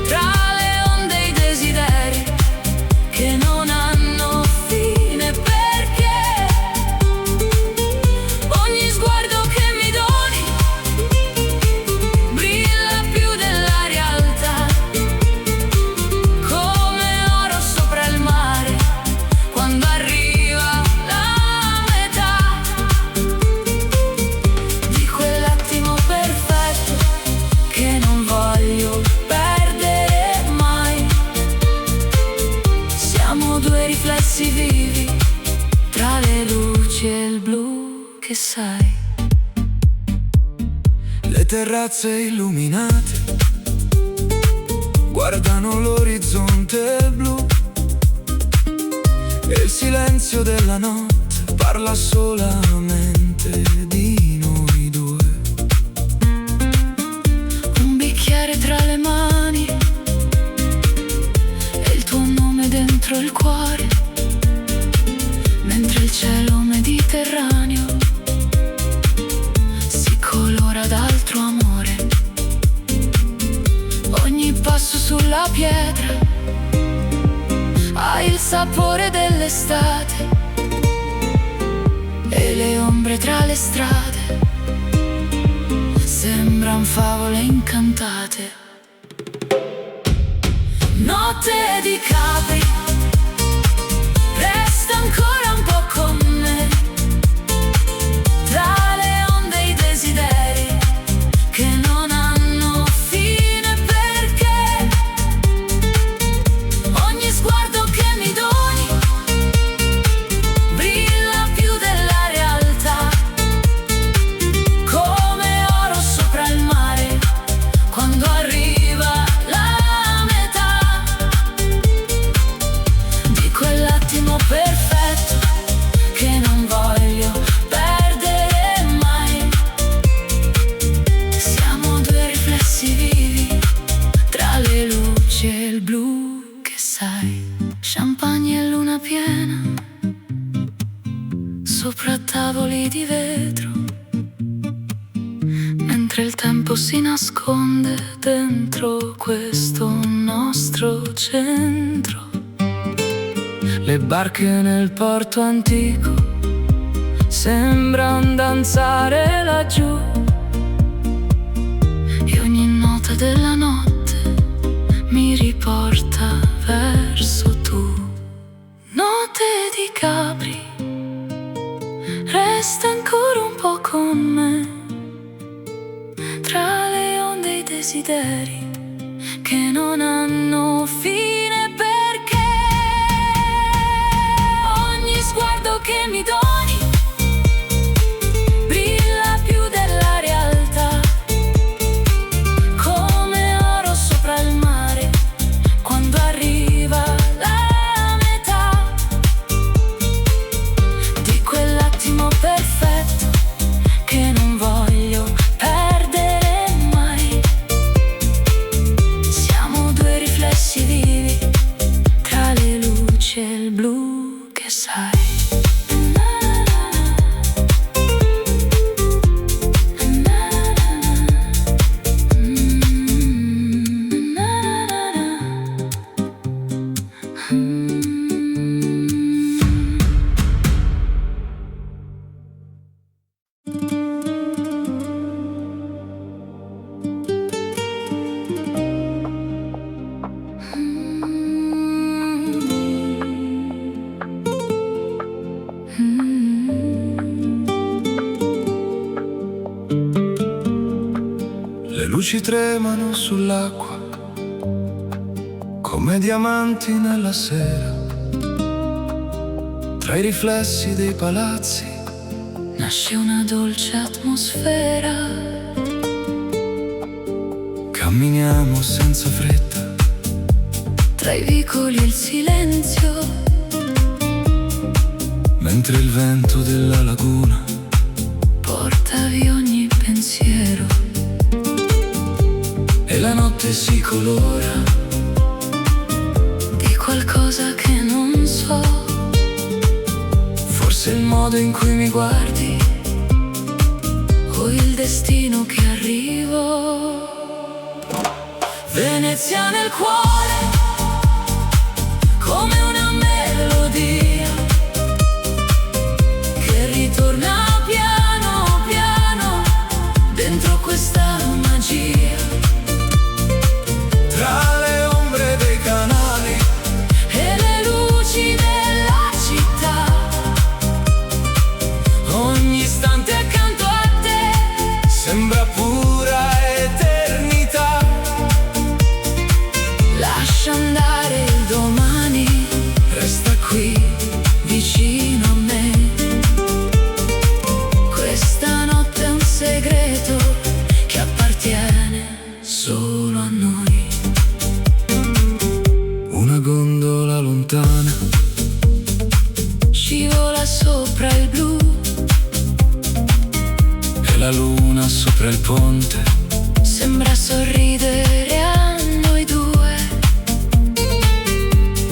S3: tra le onde e i desideri che non hanno fine, perché ogni sguardo che mi doni brilla più della realtà, come oro sopra il mare quando arriva la metà di quell'attimo perfetto che non voglio perdere mai. Siamo due riflessi vivi tra le luci e il blu che sai.
S2: le terrazze illuminate guardano l'orizzonte blu e il silenzio della notte parla solamente di noi due.
S3: Un bicchiere tra le mani e il tuo nome dentro il cuore, mentre il cielo mediterraneo si colora d'altro amore. Ogni passo sulla pietra ha il sapore dell'estate e le ombre tra le strade sembran favole incantate. Notte di Capri, resta ancora un po' con me, tra le onde e i desideri che non hanno fine, perché ogni sguardo che mi doni brilla più della realtà,
S1: tempo si nasconde dentro questo nostro centro.
S3: Le barche nel porto antico sembran danzare laggiù,
S1: e ogni nota della notte mi riporta verso tu. Note di Capri, resta ancora un po' con me, tra le onde e i desideri che non hanno fine, perché ogni sguardo che mi doni brilla più della realtà, come oro sopra il mare quando arriva la metà di quell'attimo perfetto che non voglio perdere mai. Siamo due riflessi vivi tra le luci e il blu che sai.
S2: Le luci tremano sull'acqua come diamanti nella sera. Tra i riflessi dei palazzi
S1: Nasce una dolce atmosfera.
S2: camminiamo senza fretta.
S1: Tra i vicoli e il silenzio,
S2: Mentre il vento della laguna
S1: porta via ogni pensiero.
S2: e la notte si colora
S1: Di qualcosa che non so,
S2: forse il modo in cui mi guardi
S1: o il destino che arrivo.
S3: Venezia nel cuore, come una melodia che ritorna piano piano dentro questa magia.
S2: tra le ombre dei canali.
S3: E le luci della città, ogni istante accanto a te
S2: Sembra pura eternità.
S3: lascia andare il domani,
S2: Resta qui
S3: vicino a me. Questa notte è un segreto che appartiene solo a noi.
S2: una gondola lontana
S1: scivola sopra il blu,
S2: e la luna sopra il ponte
S1: sembra sorridere a noi due.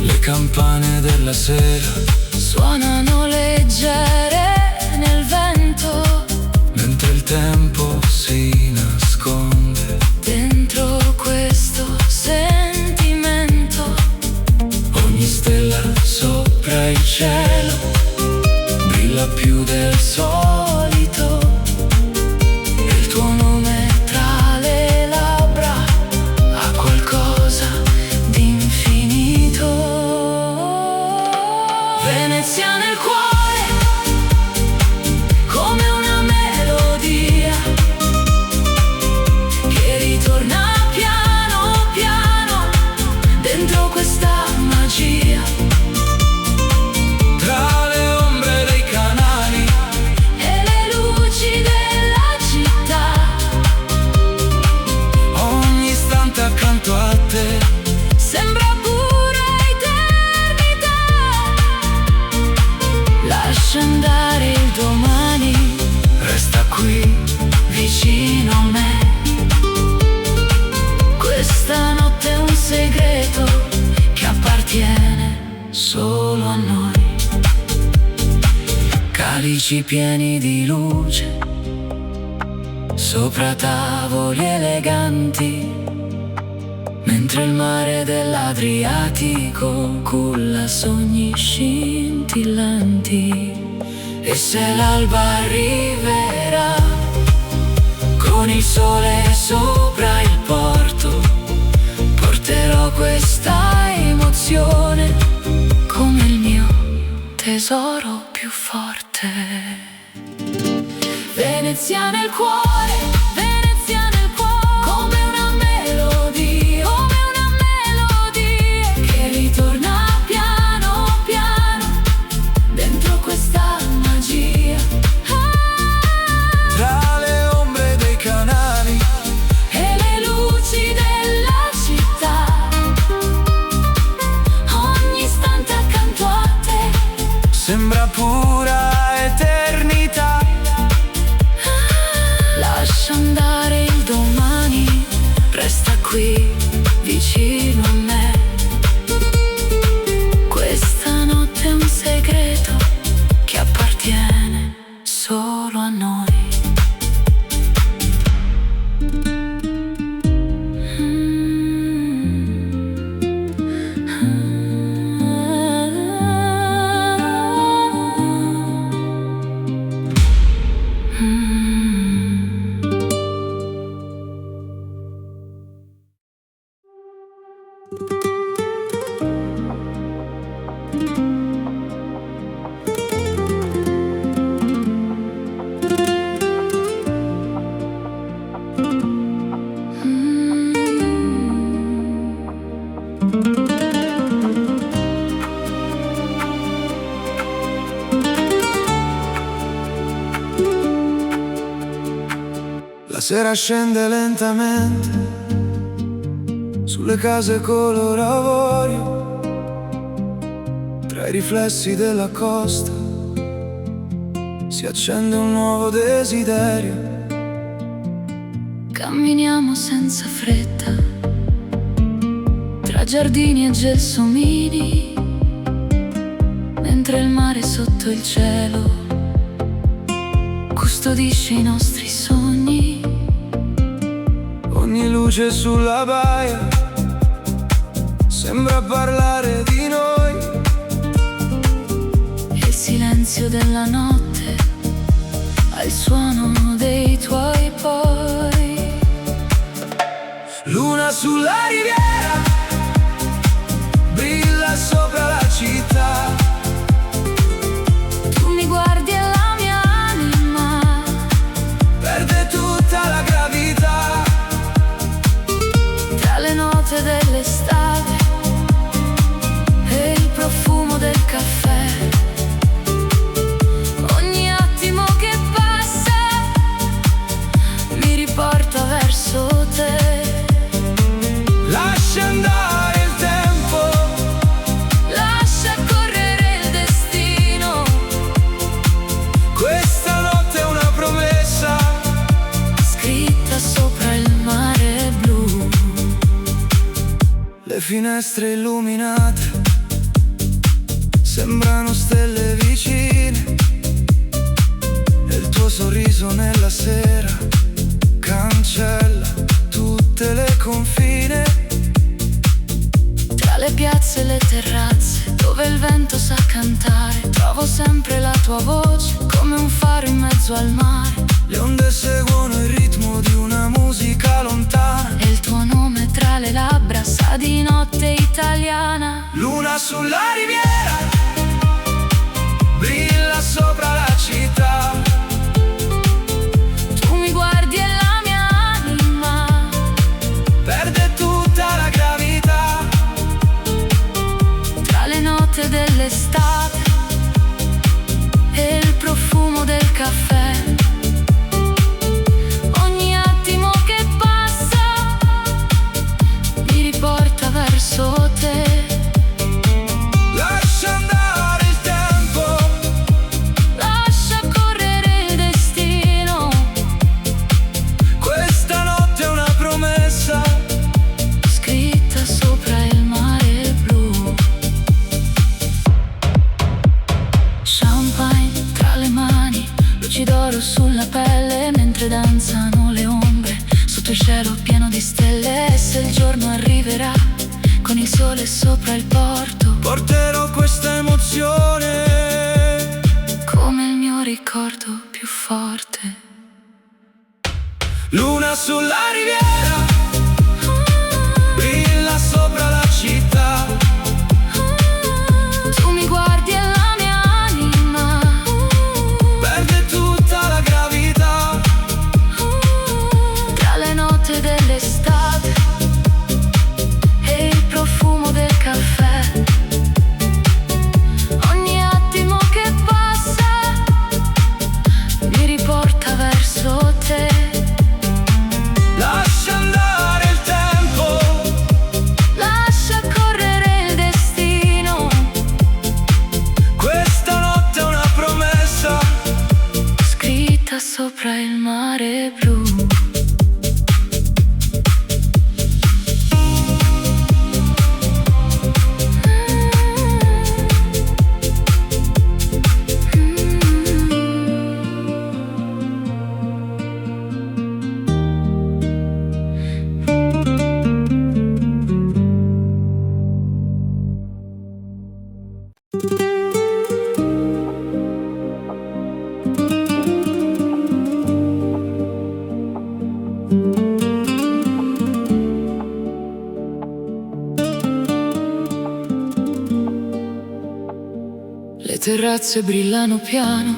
S2: le campane della sera
S1: Suonano leggere nel vento,
S2: mentre il tempo si nasconde.
S1: dentro questo sentimento.
S2: Ogni stella sopra il cielo brilla più del solito,
S3: E il tuo nome tra le labbra
S2: ha qualcosa
S3: di infinito. Venezia nel cuore, come una melodia che ritorna piano piano dentro questa magia.
S2: tra le ombre dei canali.
S3: E le luci della città,
S2: Ogni istante accanto a te
S3: sembra pura eternità. Lascia andare il domani,
S2: resta qui
S3: vicino a me. Questa notte è un segreto che appartiene solo a noi. Calici pieni di luce
S1: sopra tavoli eleganti, mentre il mare dell'Adriatico culla sogni scintillanti. E se l'alba arriverà con il sole sopra il porto, porterò questa emozione come il mio tesoro più forte. Venezia nel cuore, Venezia nel cuore, come una melodia, che ritorna piano piano dentro questa magia.
S2: Tra le ombre dei canali
S1: E le luci della città, ogni istante accanto a te
S2: sembra pura eternità.
S1: lascia andare il domani, resta qui vicino a me. Questa notte è un segreto che appartiene solo a noi.
S2: La sera scende lentamente sulle case color avorio, tra i riflessi della costa si accende un nuovo desiderio.
S1: Camminiamo senza fretta tra giardini e gelsomini, mentre il mare sotto il cielo custodisce i nostri sogni.
S2: Ogni luce sulla baia sembra parlare di noi,
S1: E il silenzio della notte ha il suono dei tuoi poi.
S2: Luna sulla riviera brilla sopra la città.
S1: Tu mi guardi e la mia anima
S2: Perde tutta la gravità.
S1: tra le note dell'estate e il profumo del caffè. Ogni attimo che passa mi riporta verso te.
S2: Lascia andare il tempo,
S1: Lascia correre il destino.
S2: questa notte è una promessa
S1: Scritta sopra il mare blu.
S2: Le finestre illuminate sembrano stelle vicine, e il tuo sorriso nella sera cancella tutte le confine.
S1: Tra le piazze e le terrazze dove il vento sa cantare, trovo sempre la tua voce come un faro in mezzo al mare.
S2: Le onde seguono il ritmo di una musica lontana.
S1: E il tuo nome tra le labbra sa di notte italiana.
S2: Luna sulla riviera brilla sopra la città.
S1: Tu mi guardi e la mia anima
S2: Perde tutta la gravità.
S1: tra le note dell'estate e il profumo del caffè. Ogni attimo che passa mi riporta verso te.
S2: Lascia andare il tempo,
S1: Lascia correre il destino.
S2: questa notte è una promessa
S1: Scritta sopra il mare blu. Champagne tra le mani, luci d'oro sulla pelle mentre danzano le sotto il cielo pieno di stelle. E se il giorno arriverà con il sole sopra il porto,
S2: porterò questa emozione
S1: come il mio ricordo più forte.
S2: Luna sulla riviera, brilla sopra la città.
S1: Tu mi guardi e la mia anima
S2: perde tutta la gravità.
S1: tra le note dell'estate e il profumo del caffè. Ogni attimo che passa mi riporta verso te.
S2: Lascia andare il tempo,
S1: Lascia correre il destino.
S2: questa notte è una promessa
S1: Scritta sopra il mare blu. Le terrazze brillano piano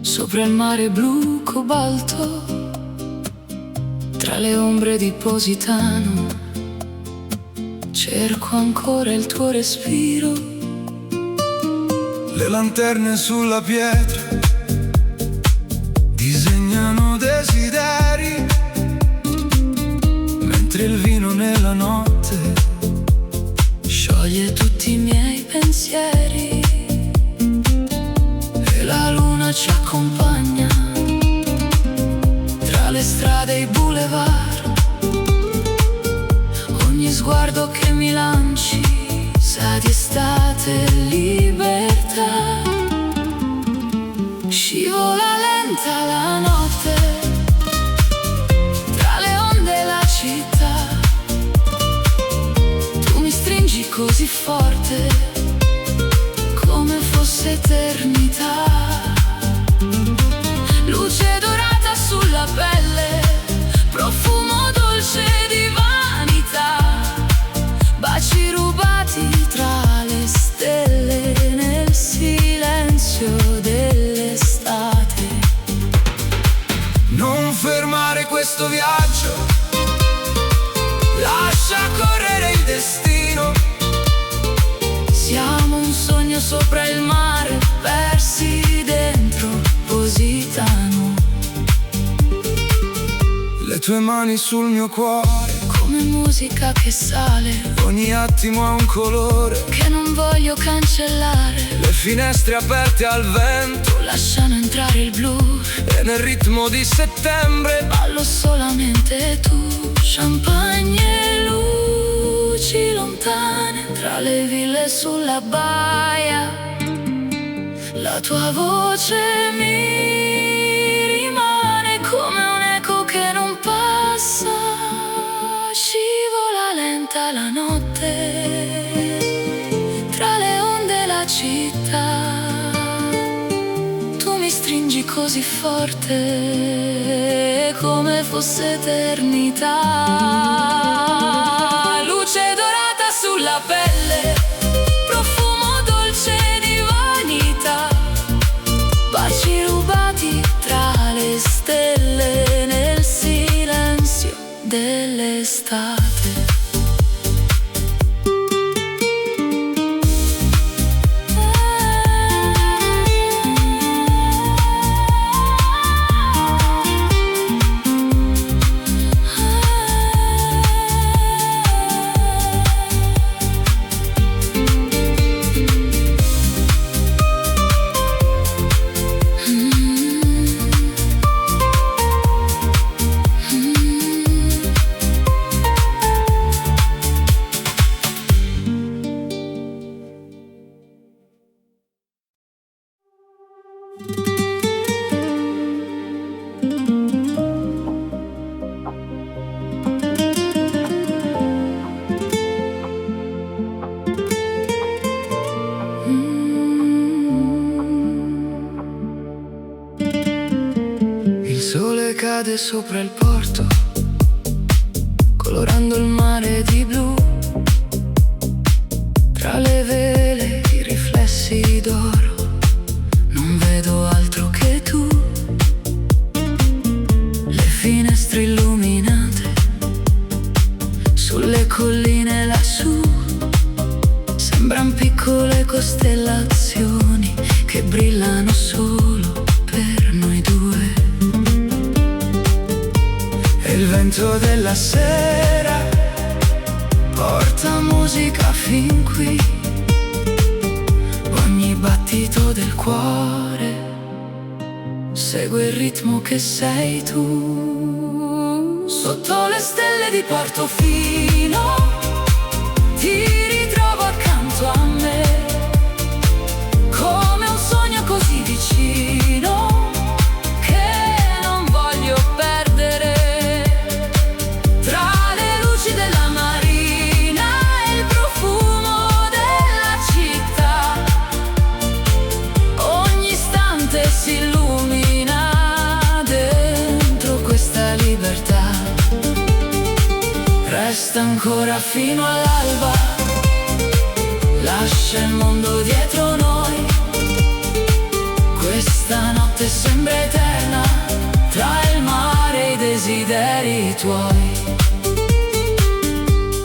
S1: sopra il mare blu cobalto, tra le ombre di Positano. Cerco ancora il tuo respiro.
S2: Le lanterne sulla pietra disegnano desideri, mentre il vino nella notte
S1: Scioglie tutti i miei pensieri e la luna ci accompagna tra le strade e i boulevard. Ogni sguardo che mi lanci sa di estate e libertà. Scivola lenta la notte tra le onde e la città. Tu mi stringi così forte come fosse eternità. Luce dorata sulla pelle, profumo dolce di vanità. Baci rubati tra le stelle nel silenzio dell'estate.
S2: non fermare questo viaggio, lascia correre il destino.
S1: Siamo un sogno sopra il mare, persi dentro Positano.
S2: Le tue mani sul mio cuore,
S1: Come musica che sale,
S2: ogni attimo ha un colore.
S1: che non voglio cancellare.
S2: Le finestre aperte al vento
S1: Lasciano entrare il blu,
S2: e nel ritmo di settembre
S1: ballo solamente tu. Champagne e luci lontane tra le ville sulla baia. La tua voce mi rimane come un eco che non passa. Scivola lenta la notte tra le onde e la città. Tu mi stringi così forte come fosse eternità. Luce dorata sulla pelle, profumo dolce di vanità. Baci rubati tra le stelle nel silenzio dell'estate.
S2: sole cade sopra il porto, colorando il mare di blu. Tra le vele i riflessi d'oro, non vedo altro che tu. Le finestre illuminate sulle colline lassù, sembran piccole costellazioni che brillano solo per noi due. E il vento della sera porta musica fin qui, ogni battito del cuore segue il ritmo che sei tu. Sotto le stelle di Portofino ti ritrovo accanto a me, come un sogno così vicino che non voglio perdere. Tra le luci della marina e il profumo della città, ogni istante si illumina dentro questa libertà. Resta ancora fino all'alba, lascia il mondo dietro noi. Questa notte sembra eterna, tra il mare e i desideri tuoi.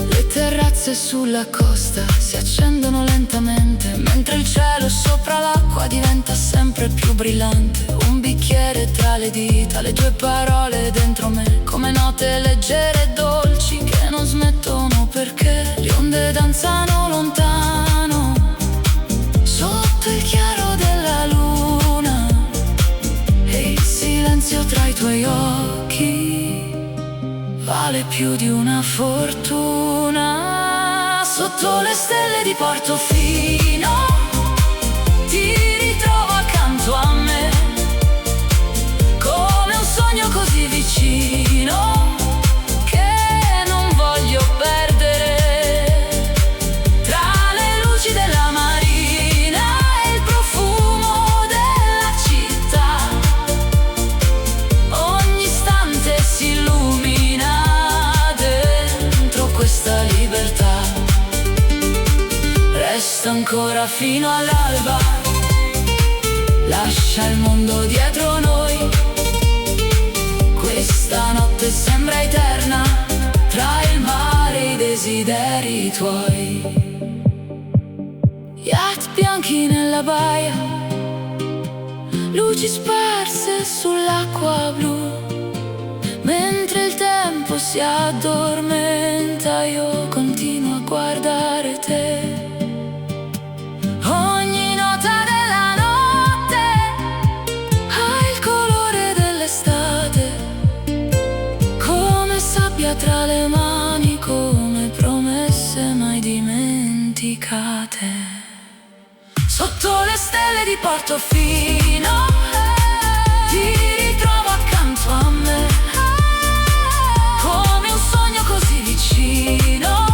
S2: Le terrazze sulla costa si accendono lentamente, mentre il cielo sopra l'acqua diventa sempre più brillante. Un bicchiere tra le dita, le tue parole dentro me, come note leggere e dolci che non smettono perché le onde danzano lontano sotto il chiaro della luna. E il silenzio tra i tuoi occhi vale più di una fortuna. Sotto le stelle di Portofino ti ritrovo accanto a me, come un sogno così vicino che non voglio perdere. Tra le luci della marina e il profumo della città, ogni istante si illumina dentro questa libertà. Resta ancora fino all'alba, lascia il mondo dietro noi. Questa notte sembra eterna, tra il mare e i desideri tuoi. Yacht bianchi nella baia, luci sparse sull'acqua blu, mentre il tempo si addormenta io continuo a guardare te. Ogni nota della notte ha il colore dell'estate, come sabbia tra le mani, come promesse mai dimenticate. Sotto le stelle di Portofino ti ritrovo accanto a me, come un sogno così vicino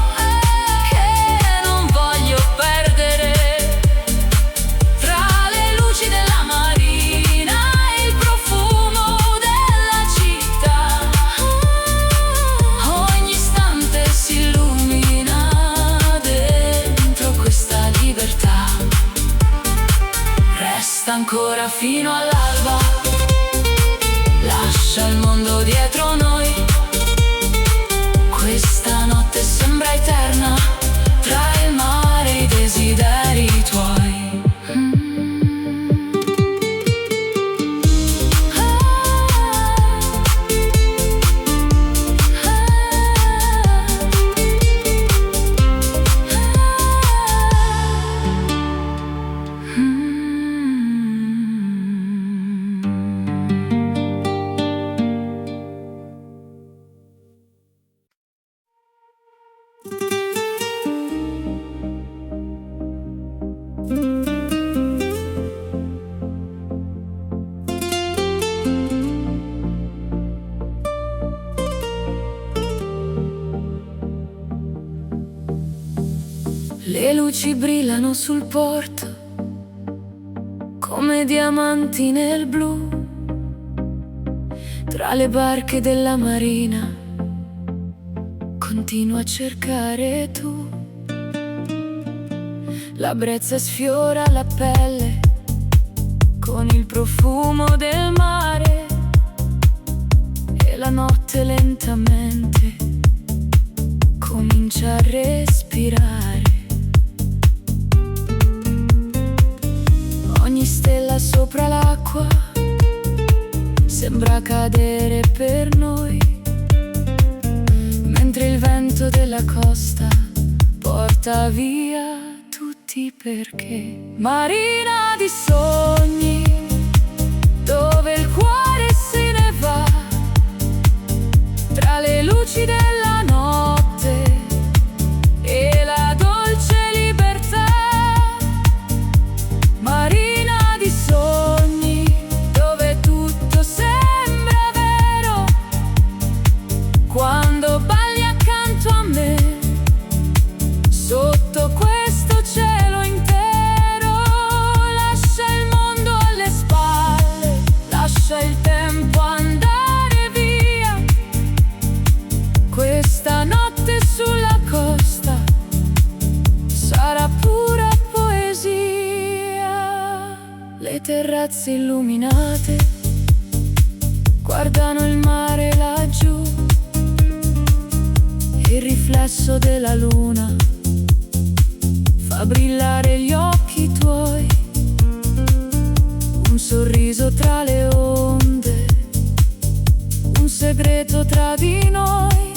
S2: che non voglio perdere. Tra le luci della marina e il profumo della città, ogni istante si illumina dentro questa libertà. Resta ancora fino all'alba, lascia il mondo dietro noi. Questa notte sembra eterna, tra il mare e i desideri tuoi. Le luci brillano sul porto come diamanti nel blu.
S1: Tra le barche della marina continua a cercare tu. La brezza sfiora la pelle con il profumo del mare e la notte lentamente comincia a respirare. Ogni stella sopra l'acqua sembra cadere per noi, mentre il vento della costa porta via tutti perché. Marina di sogni, dove il cuore se ne va, tra le luci della notte e la dolce libertà. Marina di sogni, dove tutto sembra vero, quando balli accanto a me, sotto questo cielo intero. Lascia il mondo alle spalle, lascia il tempo andare via. Questa notte sulla costa sarà pura poesia. Le terrazze illuminate guardano il mare laggiù, il riflesso della luna fa brillare gli occhi tuoi. Un sorriso tra le onde, un segreto tra di noi,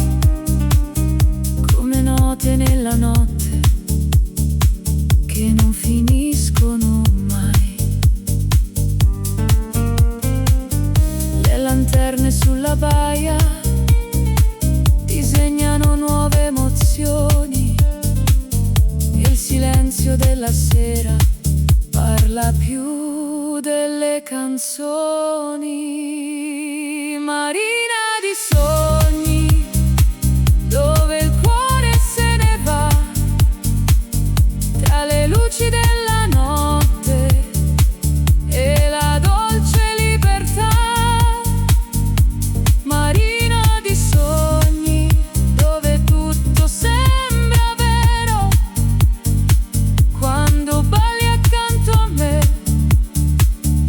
S1: come note nella notte che non finiscono mai. Le lanterne sulla baia disegnano nuove emozioni, e il silenzio della sera parla più delle canzoni. Marina di sogni, dove il cuore se ne va, tra le luci della notte e la dolce libertà. Marina di sogni, dove tutto sembra vero, quando balli accanto a me,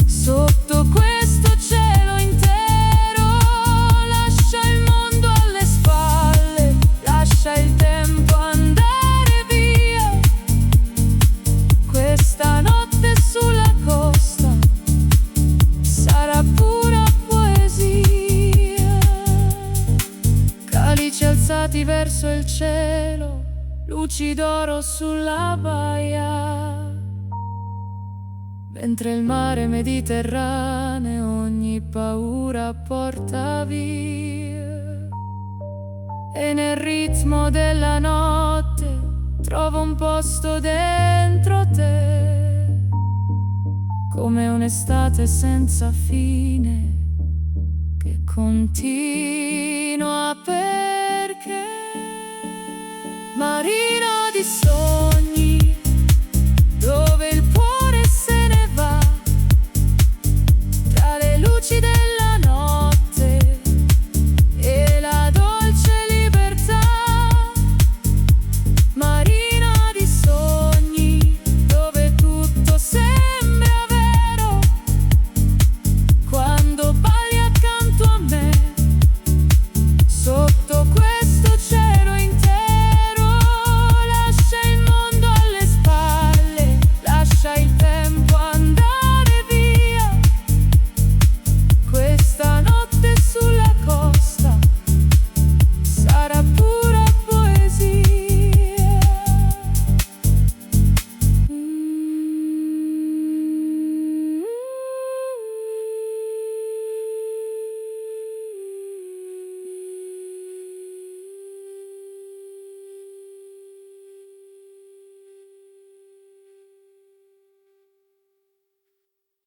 S1: sotto questo cielo intero. Lascia il mondo alle spalle, lascia il tempo andare via. Questa notte sulla costa sarà pura poesia. Calici alzati verso il cielo, luci d'oro sulla baia, mentre il mare Mediterraneo ogni paura porta via. E nel ritmo della notte trovo un posto dentro te, come un'estate senza fine che continua perché. Marina di sogni,